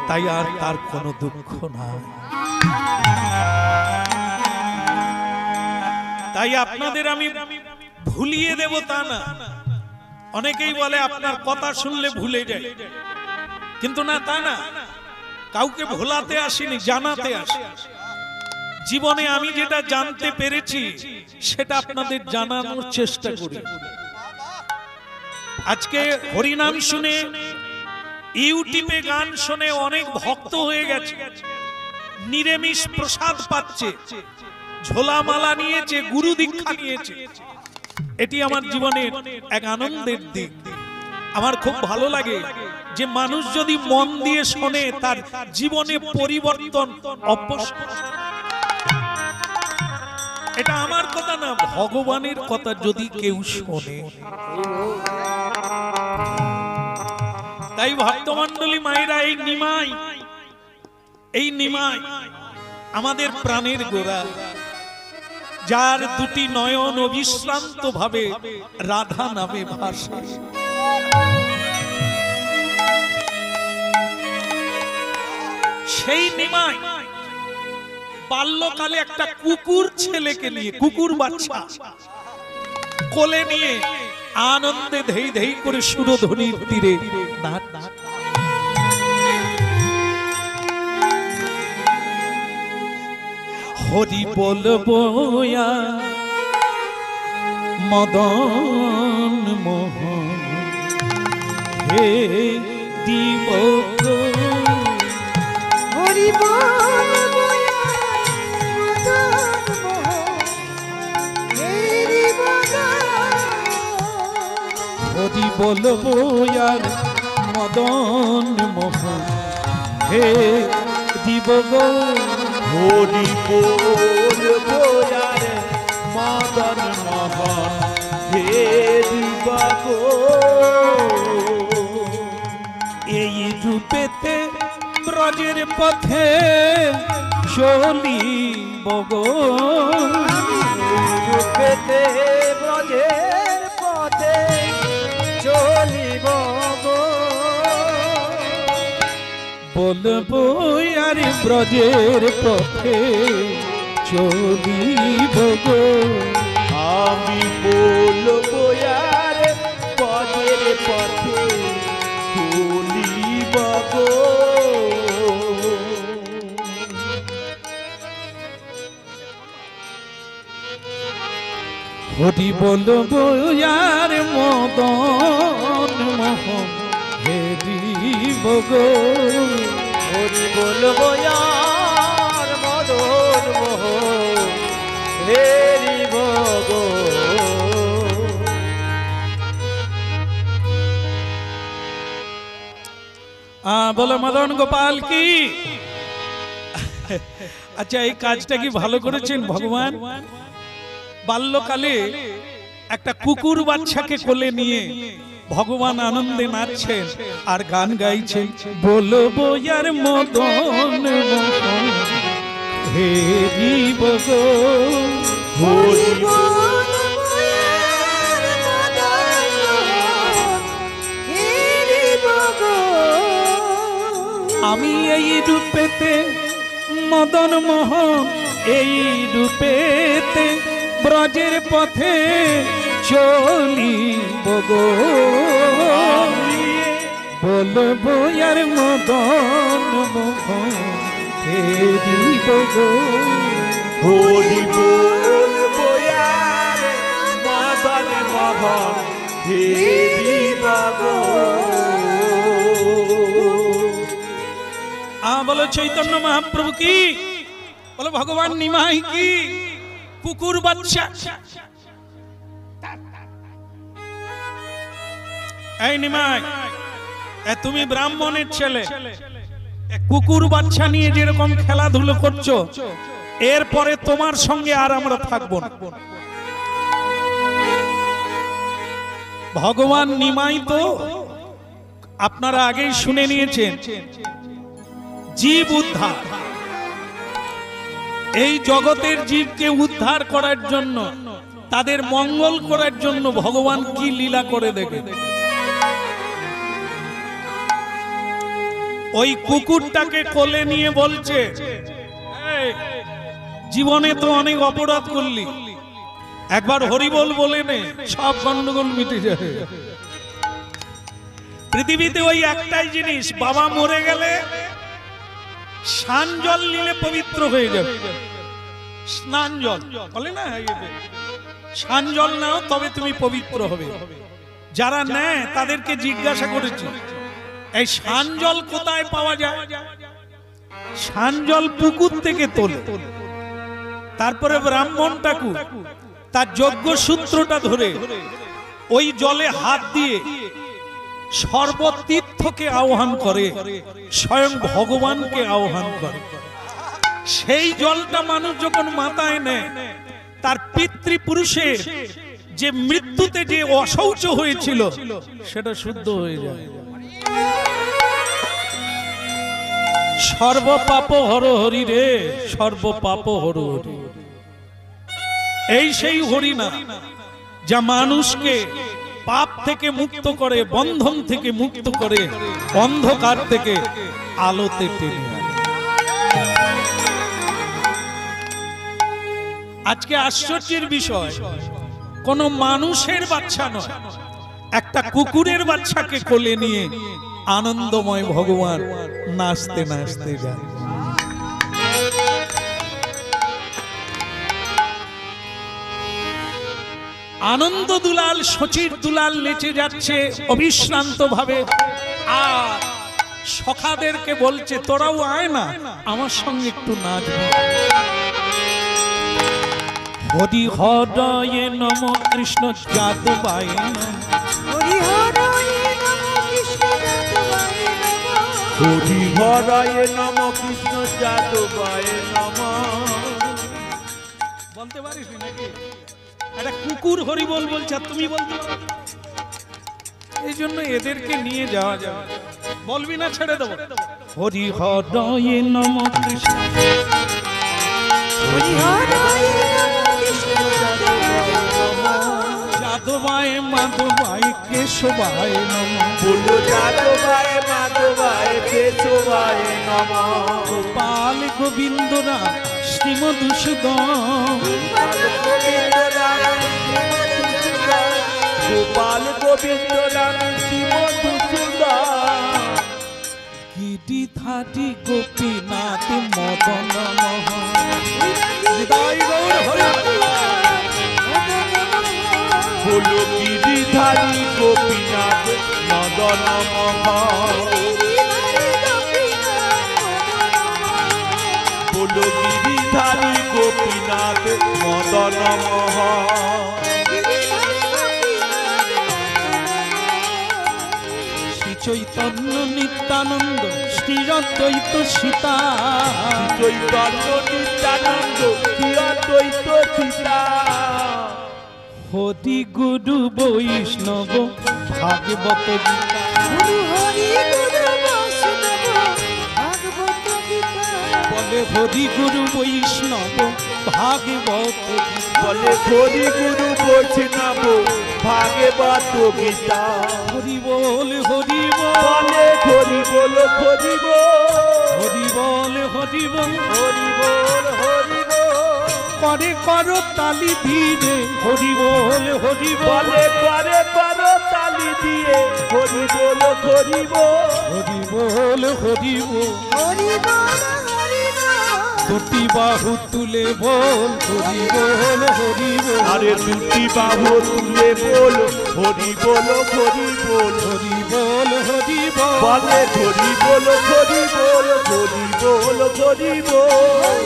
[SPEAKER 1] তাই আর তার কোনো দুঃখ নাই। তাই আপনাদের আমি ভুলিয়ে দেব তা না। অনেকেই বলে আপনার কথা শুনলে ভুলে যায়, কিন্তু না, তা না, কাউকে ভোলাতে আসিনি, জানাতে আসি। জীবনে আমি যেটা জানতে পেরেছি সেটা আপনাদের জানানোর চেষ্টা করি। আজকে হরিনাম শুনে, ইউটিউবে গান শুনে অনেক ভক্ত হয়ে গেছে, নিরামিষ প্রসাদ পাচ্ছে, ঝোলামালা নিয়েছে, গুরু দীক্ষা নিয়েছে। এটি আমার জীবনের এক আনন্দের দিক। আমার খুব ভালো লাগে যে মানুষ যদি মন দিয়ে শোনে, তার জীবনে পরিবর্তন অবশ্যই। এটা আমার কথা না, ভগবানের কথা যদি কেউ শোনে। তাই ভক্তমন্ডলী মায়েরা, এই নিমাই আমাদের প্রাণের গোড়া, যার দুটি নয়ন অবিশ্রান্ত ভাবে রাধা নামে ভাসে। সেই নিমাই বাল্যকালে একটা কুকুর ছেলেকে নিয়ে, কুকুর বাচ্চা কোলে নিয়ে আনন্দে ধেই ধেই করে সুরধ্বনির তীরে নাচ। হরি বলবো মদন মোহন হে দিব,
[SPEAKER 4] হরি বলবো মদন মোহন হেরি
[SPEAKER 1] হরি বলবো আর মদন মোহন হে দিব গো,
[SPEAKER 3] হরি বলবো আর মদন মোহন হে দিবা গো।
[SPEAKER 1] এই রূপেতে ব্রজের পথে চলিব গো,
[SPEAKER 2] রূপেতে ব্রজের পথে চলিব গো।
[SPEAKER 1] বলবো আর ব্রজের পথে চলিব গো,
[SPEAKER 3] আমি বলবো আর ব্রজের পথে চলিব গো।
[SPEAKER 1] হরি বলবো আর মদন মোহন হে দিব গো,
[SPEAKER 2] হরি বলবো আর মদন
[SPEAKER 1] বলো মদন গোপাল কি। আচ্ছা, এই কাজটা কি ভালো করেছেন ভগবান? বাল্যকালে একটা কুকুর বাচ্চাকে কোলে নিয়ে ভগবান আনন্দে নাচছেন আর গান গাইছেন, বলবো আর মদন হে গো
[SPEAKER 4] হরি বল মোয়ার মদন হেরি বগো।
[SPEAKER 1] আমি এই রূপেতে মদন মোহন, এই রূপেতে ব্রজের পথে চলিব গো, বলবো আর মদন মোহন হেরিব গো।
[SPEAKER 3] হরি বল বয়ার মদন মোহন হেরি বাগো।
[SPEAKER 1] বলো চৈতন্য মহাপ্রভু কি, বলো ভগবান নিমাই কি। কুকুর বাচ্চা, এই নিমাই, তুমি ব্রাহ্মণের ছেলে, কুকুর বাচ্চা নিয়ে যেরকম খেলাধুলো করছো, এরপরে তোমার সঙ্গে আর আমরা থাকবো না। ভগবান নিমাই তো আপনারা আগেই শুনে নিয়েছেন, জীব উদ্ধার, এই জগতের জীবকে উদ্ধার করার জন্য, তাদের মঙ্গল করার জন্য ভগবান কি লীলা করে দেখে। ওই কুকুরটাকে কোলে নিয়ে বলছে, এই, জীবনে তো অনেক অপরাধ করলি, একবার হরিবল বলে নে, সব গন্ডগোল মিটে যাবে। পৃথিবীতে ওই একটাই জিনিস, বাবা মরে গেলে স্নান জল নিলে পবিত্র হয়ে যাবে। স্নান জল বলে না, স্নান জল নাও তবে তুমি পবিত্র হবে। যারা নেয় তাদেরকে জিজ্ঞাসা করেছি, এই স্নান জল কোথায় পাওয়া যায়? স্নান জল পুকুর থেকে তোলে। তারপরে ব্রাহ্মণ ঠাকুর তার যজ্ঞ সূত্রটা ধরে ওই জলে হাত দিয়ে সর্বতীর্থকে আহ্বান করে, স্বয়ং ভগবানকে আহ্বান করে। সেই জলটা মানুষ যখন মাথায় নেয়, তার পিতৃপুরুষের যে মৃত্যুতে যে অশৌচ হয়েছিল সেটা শুদ্ধ হয়ে যায়। সর্বপাপ হর হরি রে, সর্বপাপ হর হরি। এই সেই হরি না যা মানুষকে পাপ থেকে মুক্ত করে, বন্ধন থেকে মুক্ত করে, অন্ধকার থেকে আলোতে টেনে আনে। আজকে আশ্চর্যের বিষয়, কোন মানুষের বাচ্চা নয়, একটা কুকুরের বাচ্চাকে কোলে নিয়ে আনন্দময় ভগবান নাচতে নাচতে যায়। আনন্দ দুলাল, শচীর দুলাল নেচে যাচ্ছে অবিশ্রান্ত ভাবে, আর সখাদেরকে বলছে, তোরাও আয় না আমার সঙ্গে একটু নাচবি। হরি হরয়ে নম কৃষ্ণ যাদবায় নম,
[SPEAKER 4] হরি হরয়ে নম কৃষ্ণ যাদবায় নম,
[SPEAKER 3] হরি হরায় নম কৃষ্ণ যাদবায় নম।
[SPEAKER 1] বলতে পারিস নাকি? একটা কুকুর হরি বল বলছে আর তুমি বলতে পারো? এই জন্য এদেরকে নিয়ে যাওয়া যাবে। বলবি না ছেড়ে দেবো। হরি হরয়ে নম কৃষ্ণ,
[SPEAKER 4] হরি হরয়ে নম কৃষ্ণ যাদবায় নম,
[SPEAKER 1] যাদবায় মাধবায় কেশবায় নম,
[SPEAKER 3] বলো যাদবায় মাধবায় কেশবায় নম।
[SPEAKER 1] গোপাল গোবিন্দ রাম শ্রীমধুসূদন,
[SPEAKER 3] গোপাল গোবিন্দ রাম শ্রীমধুসূদন,
[SPEAKER 1] গিরিধারী গোপীনাথ মদন মোহন। হৃদয় গৌর হরি
[SPEAKER 3] বলো গিরিধারী গোপীনাথ মদন মোহন, বলো গিরিধারী গোপীনাথ মদন মোহন।
[SPEAKER 1] চৈতন্য নিত্যানন্দ শ্রী অদ্বৈত সীতা,
[SPEAKER 3] চৈতন্য নিত্যানন্দ শ্রী অদ্বৈত সীতা।
[SPEAKER 1] হরি গুরু বৈষ্ণব ভাগবত গীতা,
[SPEAKER 4] গুরু হরি গুরু বৈষ্ণব ভাগবত গীতা।
[SPEAKER 1] বলে হরি গুরু বৈষ্ণব ভাগবত গীতা,
[SPEAKER 3] বলে হরি গুরু বৈষ্ণব ভাগবত গীতা।
[SPEAKER 1] হরি বল হরি বল,
[SPEAKER 3] বলে হরি বল হরি বল,
[SPEAKER 1] হরি বল হরি বল,
[SPEAKER 3] হরি বল হরি বল।
[SPEAKER 1] করে কর তালি ধীরে, হরি বল হরি বল,
[SPEAKER 3] বলে করে করো তালি দিয়ে হরি বল হরি বল,
[SPEAKER 1] হরি বল হরি বল।
[SPEAKER 4] হরি বল হরি বল।
[SPEAKER 1] দুটি বাহু তুলে বল হরি বল হরি বল,
[SPEAKER 3] আরে দুটি বাহু তুলে বল হরি বল হরি বল।
[SPEAKER 1] হরি বল হরি বল,
[SPEAKER 3] বলে হরি বল হরি বল, হরি বল হরি বল।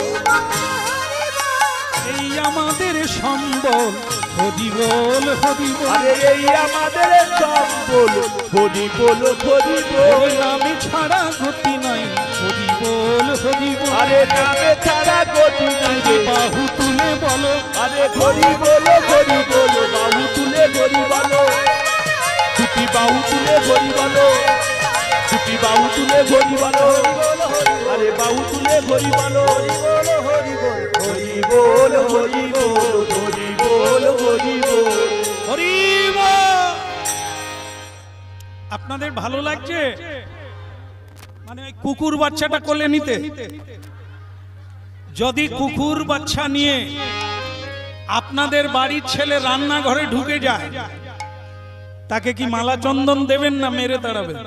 [SPEAKER 1] এই আমাদের সম্বল হরি বল হরি বল।
[SPEAKER 3] আরে এই আমাদের সম্বল হরি বল হরি বল।
[SPEAKER 1] ওর নামে ছাড়া গতি নাই হরি বল হরি বল।
[SPEAKER 3] আরে নামে ছাড়া গতি নাই রে।
[SPEAKER 1] বাহু তুলে বলো,
[SPEAKER 3] আরে হরি বল হরি বল, বাহু তুলে হরি বল। দুটি বাহু তুলে হরি বল, দুটি বাহু তুলে হরি বল। আরে বাহু তুলে হরি বল, হরি বল হরি বল, হরি বল হরি বল।
[SPEAKER 1] হরি বল। আপনাদের ভালো লাগছে? মানে ওই কুকুর বাচ্চাটা কোলে নিতে, যদি কুকুর বাচ্চা নিয়ে আপনাদের বাড়ির ছেলে রান্নাঘরে ঢুকে যায়, তাকে কি মালা চন্দন দেবেন না মেরে তাড়াবেন?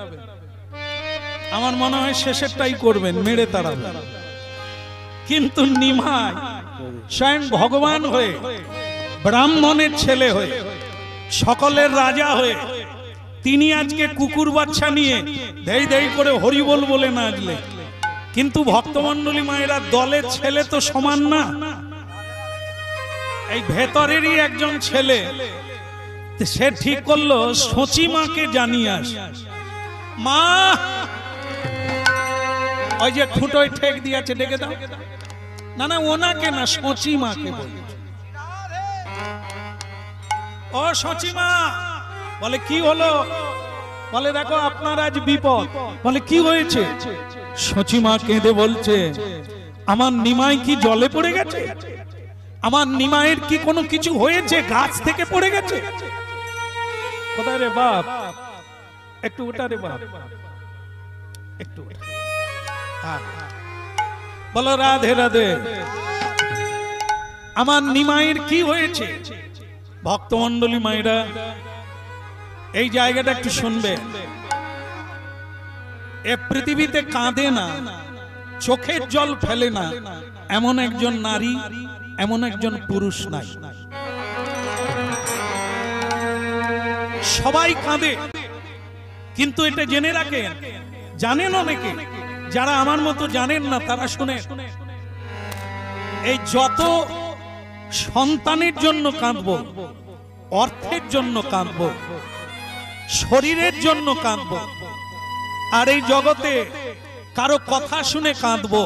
[SPEAKER 1] আমার মনে হয় শেষেরটাই করবেন, মেরে তাড়াবেন। কিন্তু নিমাই স্বয়ং ভগবান হয়ে, ব্রাহ্মণের ছেলে হয়ে, সকলের রাজা হয়ে, তিনি আজকে কুকুর বাচ্চা নিয়ে দেই দেই করে হরি বল বলে নাচলে। কিন্তু ভক্তমণ্ডলী মায়েরা, দলের ছেলে তো সমান না। এই ভেতরেরই একজন ছেলে, সে ঠিক করলো সচি মাকে জানিয়ে আস। মা, ওই যে খুঁটোয় ঠেক দিয়েছে, ডেকে দাও। না না, ওনাকে না, সচি মাকে বলে। ও সচি মা, বলে কি হলো? বলে দেখো আপনার আজ বিপদ। বলে কি হয়েছে? সচি মা কেঁদে বলছে, আমার নিমাই কি জলে পড়ে গেছে? আমার নিমাইয়ের কি কোনো কিছু হয়েছে? গাছ থেকে পড়ে গেছে? কোথায় রে বাপ? একটু ওটা রে বাপ, একটু ওটা। বলো রাধে রাধে। আমার নিমাইয়ের কি হয়েছে? ভক্তমণ্ডলী মায়েরা, এই জায়গাটা একটু শুনবে। এ পৃথিবীতে কাঁদে না, চোখের জল ফেলে না এমন একজন নারী, এমন একজন পুরুষ নাই। সবাই কাঁদে, কিন্তু এটা জেনে রাখেন, জানেন অনেকে, যারা আমার মতো জানেন না তারা শুনে, এই যত সন্তানের জন্য কাঁদবো, অর্থের জন্য কাঁদবো, শরীরের জন্য কাঁদবো, আর এই জগতে কারো কথা শুনে কাঁদবো,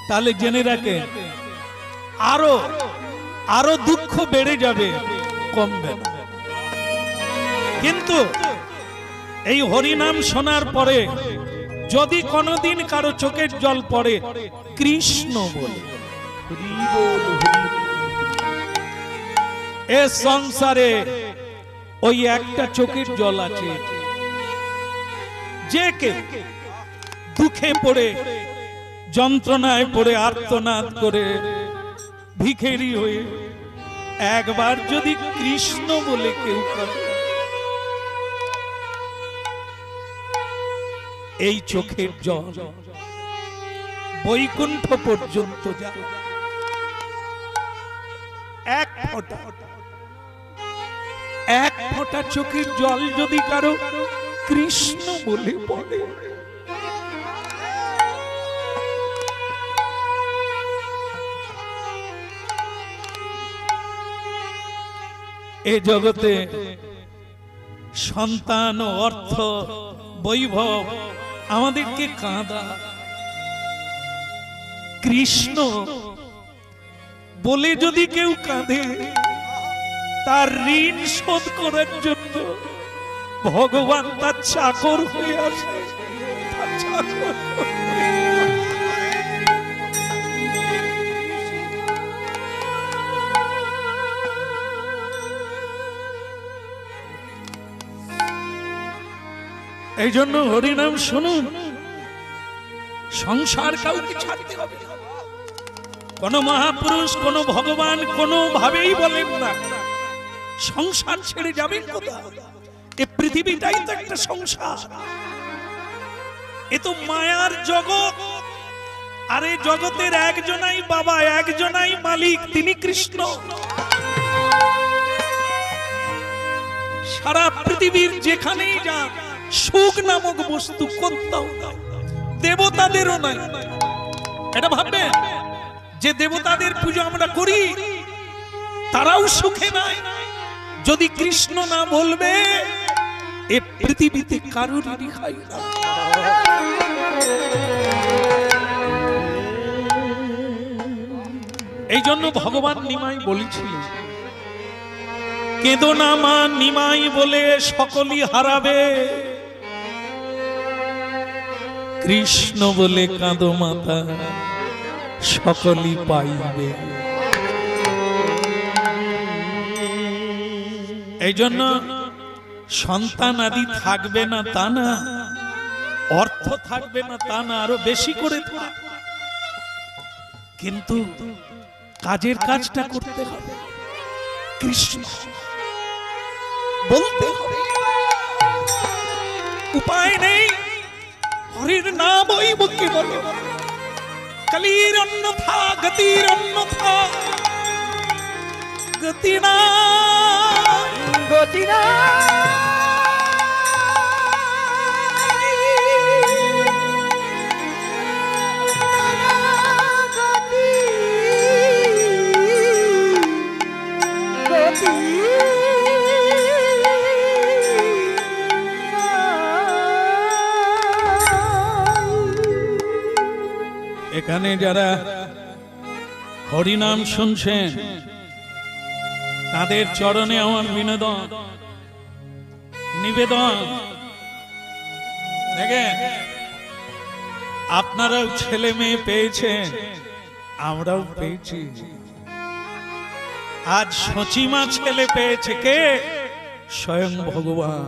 [SPEAKER 1] তাহলে জেনে রাখেন আরো আরো দুঃখ বেড়ে যাবে, কমবে না। কিন্তু এই হরিনাম শোনার পরে যদি কোনোদিন কারো চোখের জল পড়ে, কৃষ্ণ বলে, এ সংসারে ওই একটা চোখের জল আছে। যে কে দুঃখে পড়ে, যন্ত্রণায় পড়ে, আর্তনাদ করে, ভিখারি হয়ে একবার যদি কৃষ্ণ বলে কেউ কাঁদে, এই চোখের জল বৈকুণ্ঠ পর্যন্ত যায়। এক ফোঁটা চোখের জল যদি কারো কৃষ্ণ বলে পড়ে, এ জগতে সন্তান, অর্থ, বৈভব আমাদেরকে কাঁদা। কৃষ্ণ বলে যদি কেউ কাঁদে, তার ঋণ শোধ করার জন্য ভগবান তার চাকর হয়ে আসে। তার চাকর এই জন্য হরিনাম শুনুন। সংসার কাউকে ছাড়তে হবে না। কোন মহাপুরুষ, কোন ভগবান কোনো ভাবেই বলেন না সংসার ছেড়ে যাবেন কোথাও। এই পৃথিবীটাই তো একটা সংসার, এ তো মায়ার জগৎ। আর এই জগতের একজনাই বাবা, একজনাই মালিক, তিনি কৃষ্ণ। সারা পৃথিবীর যেখানেই যান, সুখ নামক বস্তু কোথাও নাই, দেবতাদেরও নাই। এটা ভাববেন যে দেবতাদের পুজো আমরা করি, তারাও সুখে নাই। যদি কৃষ্ণ না বলবে, এ পৃথিবীতে কারোরই খাই না। এই জন্য ভগবান নিমাই বলেছিলেন, কেঁদো না মা নিমাই বলে সকলই হারাবে, কৃষ্ণ বলে কাঁদো মাতা সকলই পাইবে। এই জন্য সন্তান আদি থাকবে না তা না, অর্থ থাকবে না তা না, আরো বেশি করে থাক, কিন্তু কাজের কাজটা করতে হবে, কৃষ্ণ বলতে হবে। উপায় নেই, হরির নাম ওই মুখে বলো। কলির অন্যথা গতির অন্যথা, গতি না
[SPEAKER 2] গতি না
[SPEAKER 1] এখানে যারা হরিনাম শুনছেন, তাদের চরণে আমার নিবেদন। দেখেন, আপনারাও ছেলে মেয়ে পেয়েছেন, আমরাও পেয়েছি। আজ সচিমা ছেলে পেয়েছে, কে? স্বয়ং ভগবান।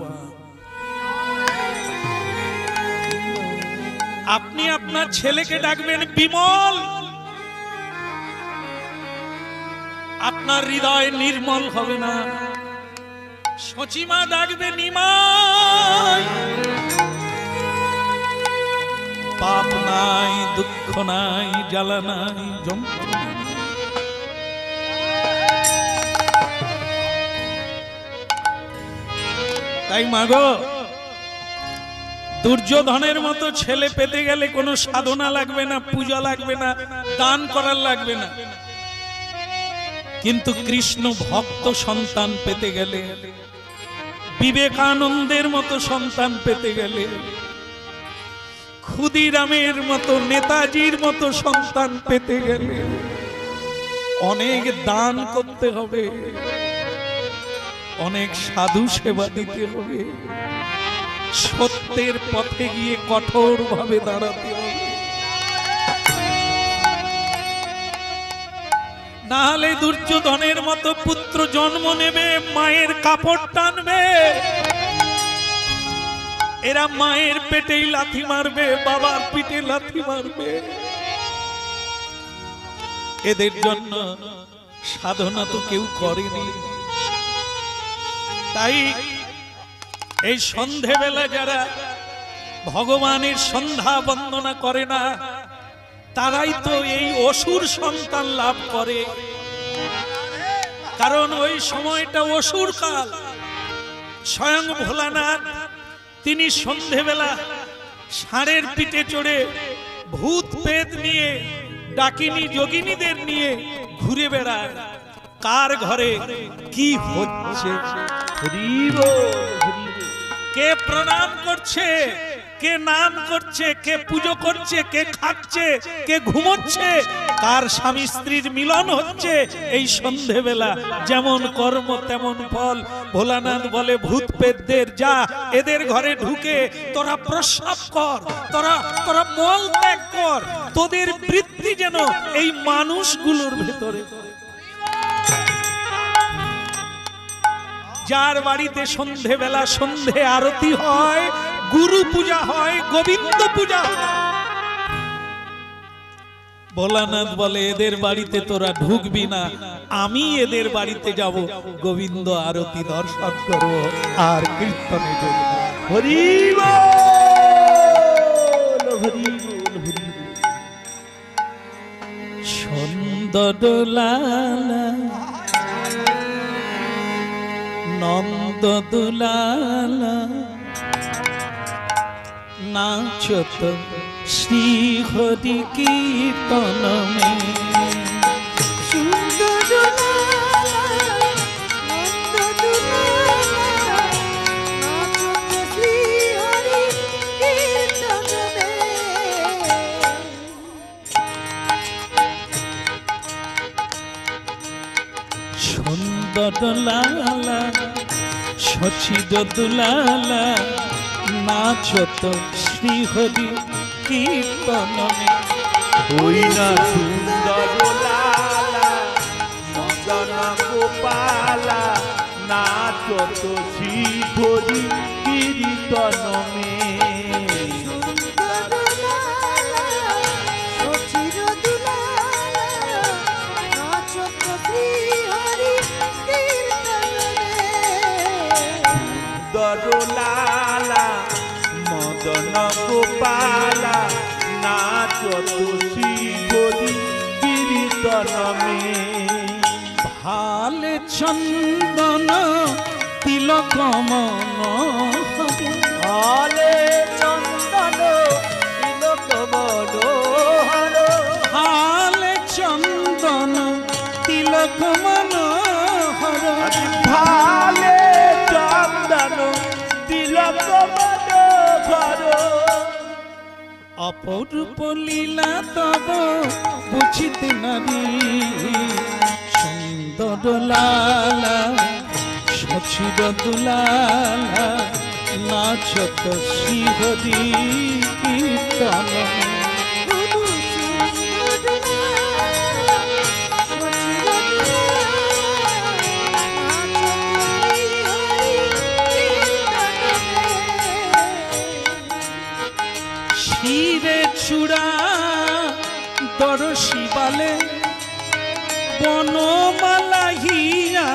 [SPEAKER 1] আপনি আপনার ছেলেকে ডাকবেন বিমল, আপনার হৃদয় নির্মল হবে না। সচিমা ডাকবে নিমাই, পাপ নাই, দুঃখ নাই, জ্বালা নাই, যন্ত্রণা নাই। তাই মাগো, দুর্যোধনের মতো ছেলে পেতে গেলে কোনো সাধনা লাগবে না, পূজা লাগবে না, দান করার লাগবে না। কিন্তু কৃষ্ণ ভক্ত সন্তান পেতে গেলে, বিবেকানন্দের মতো সন্তান পেতে গেলে, ক্ষুদিরামের মতো, নেতাজির মতো সন্তান পেতে গেলে অনেক দান করতে হবে, অনেক সাধু সেবা দিতে হবে, সত্যের পথে গিয়ে কঠোর ভাবে দাঁড়াতে হবে। না হলে দুর্যোধনের মতো পুত্র জন্ম নেবে, মায়ের কাপড় টানবে, এরা মায়ের পেটেই লাথি মারবে, বাবার পিঠে লাথি মারবে। এদের জন্য সাধনা তো কেউ করেনি। তাই এই সন্ধেবেলা যারা ভগবানের সন্ধ্যা বন্দনা করে না, তারাই তো এই অসুর সন্তান লাভ করে। কারণ ওই সময়টা অসুর কাল। স্বয়ং ভোলানাথ তিনি সন্ধেবেলা ষাঁড়ের পিঠে চড়ে ভূত প্রেত নিয়ে, ডাকিনী যোগিনীদের নিয়ে ঘুরে বেড়ায়, কার ঘরে কি হচ্ছে। কে প্রণাম করছে, কে নাম করছে, কে পুজো করছে, কে খাচ্ছে, কে ঘুমোচ্ছে, কার স্বামী স্ত্রীর মিলন হচ্ছে এই সন্ধেবেলা। যেমন কর্ম তেমন ফল। ভোলানাথ বলে ভূত পেতদের, যা এদের ঘরে ঢুকে তোরা প্রস্রাব কর, তোরা মল ত্যাগ কর, তোদের বৃত্তি যেন এই মানুষগুলোর ভেতরে। যার বাড়িতে সন্ধেবেলা সন্ধে আরতি হয়, গুরু পূজা হয়, গোবিন্দ পূজা হয়, ভোলানাথ বলে এদের বাড়িতে তোরা ঢুকবি না, আমি এদের বাড়িতে যাব, গোবিন্দ আরতি দর্শন করব আর কীর্তনে যোগ দেব।
[SPEAKER 3] হরি বল, হরি বল, হরি বল।
[SPEAKER 1] সুন্দরলালা নন্দ দুলালা নাচত শ্রী হরি কীর্তন মে। সুন্দরলালা সচিদ দুলালা নাচত শ্রী হরি কীর্তন মে।
[SPEAKER 3] ওই না সুন্দর লালা মদন গোপালা নাচত শ্রী হরি কীর্তন মে। দরলালা মদন গোপালা নাচত শ্রী হরি কীর্তন মে।
[SPEAKER 1] ভালে চন্দন তিলক মনোহর,
[SPEAKER 2] আলে চন্দন তিলক মনোহর,
[SPEAKER 1] ভালে চন্দন তিলক মনোহর,
[SPEAKER 3] ভালে চন্দন তিলক মনোহর।
[SPEAKER 1] অপরূপ লীলা তব বুঝিতে নারী। সুন্দরলালা সচির দুলালা নাচত শ্রী হরি কীর্তন মে। শিরে চূড়া দরশি বালে বনমালা হিয়া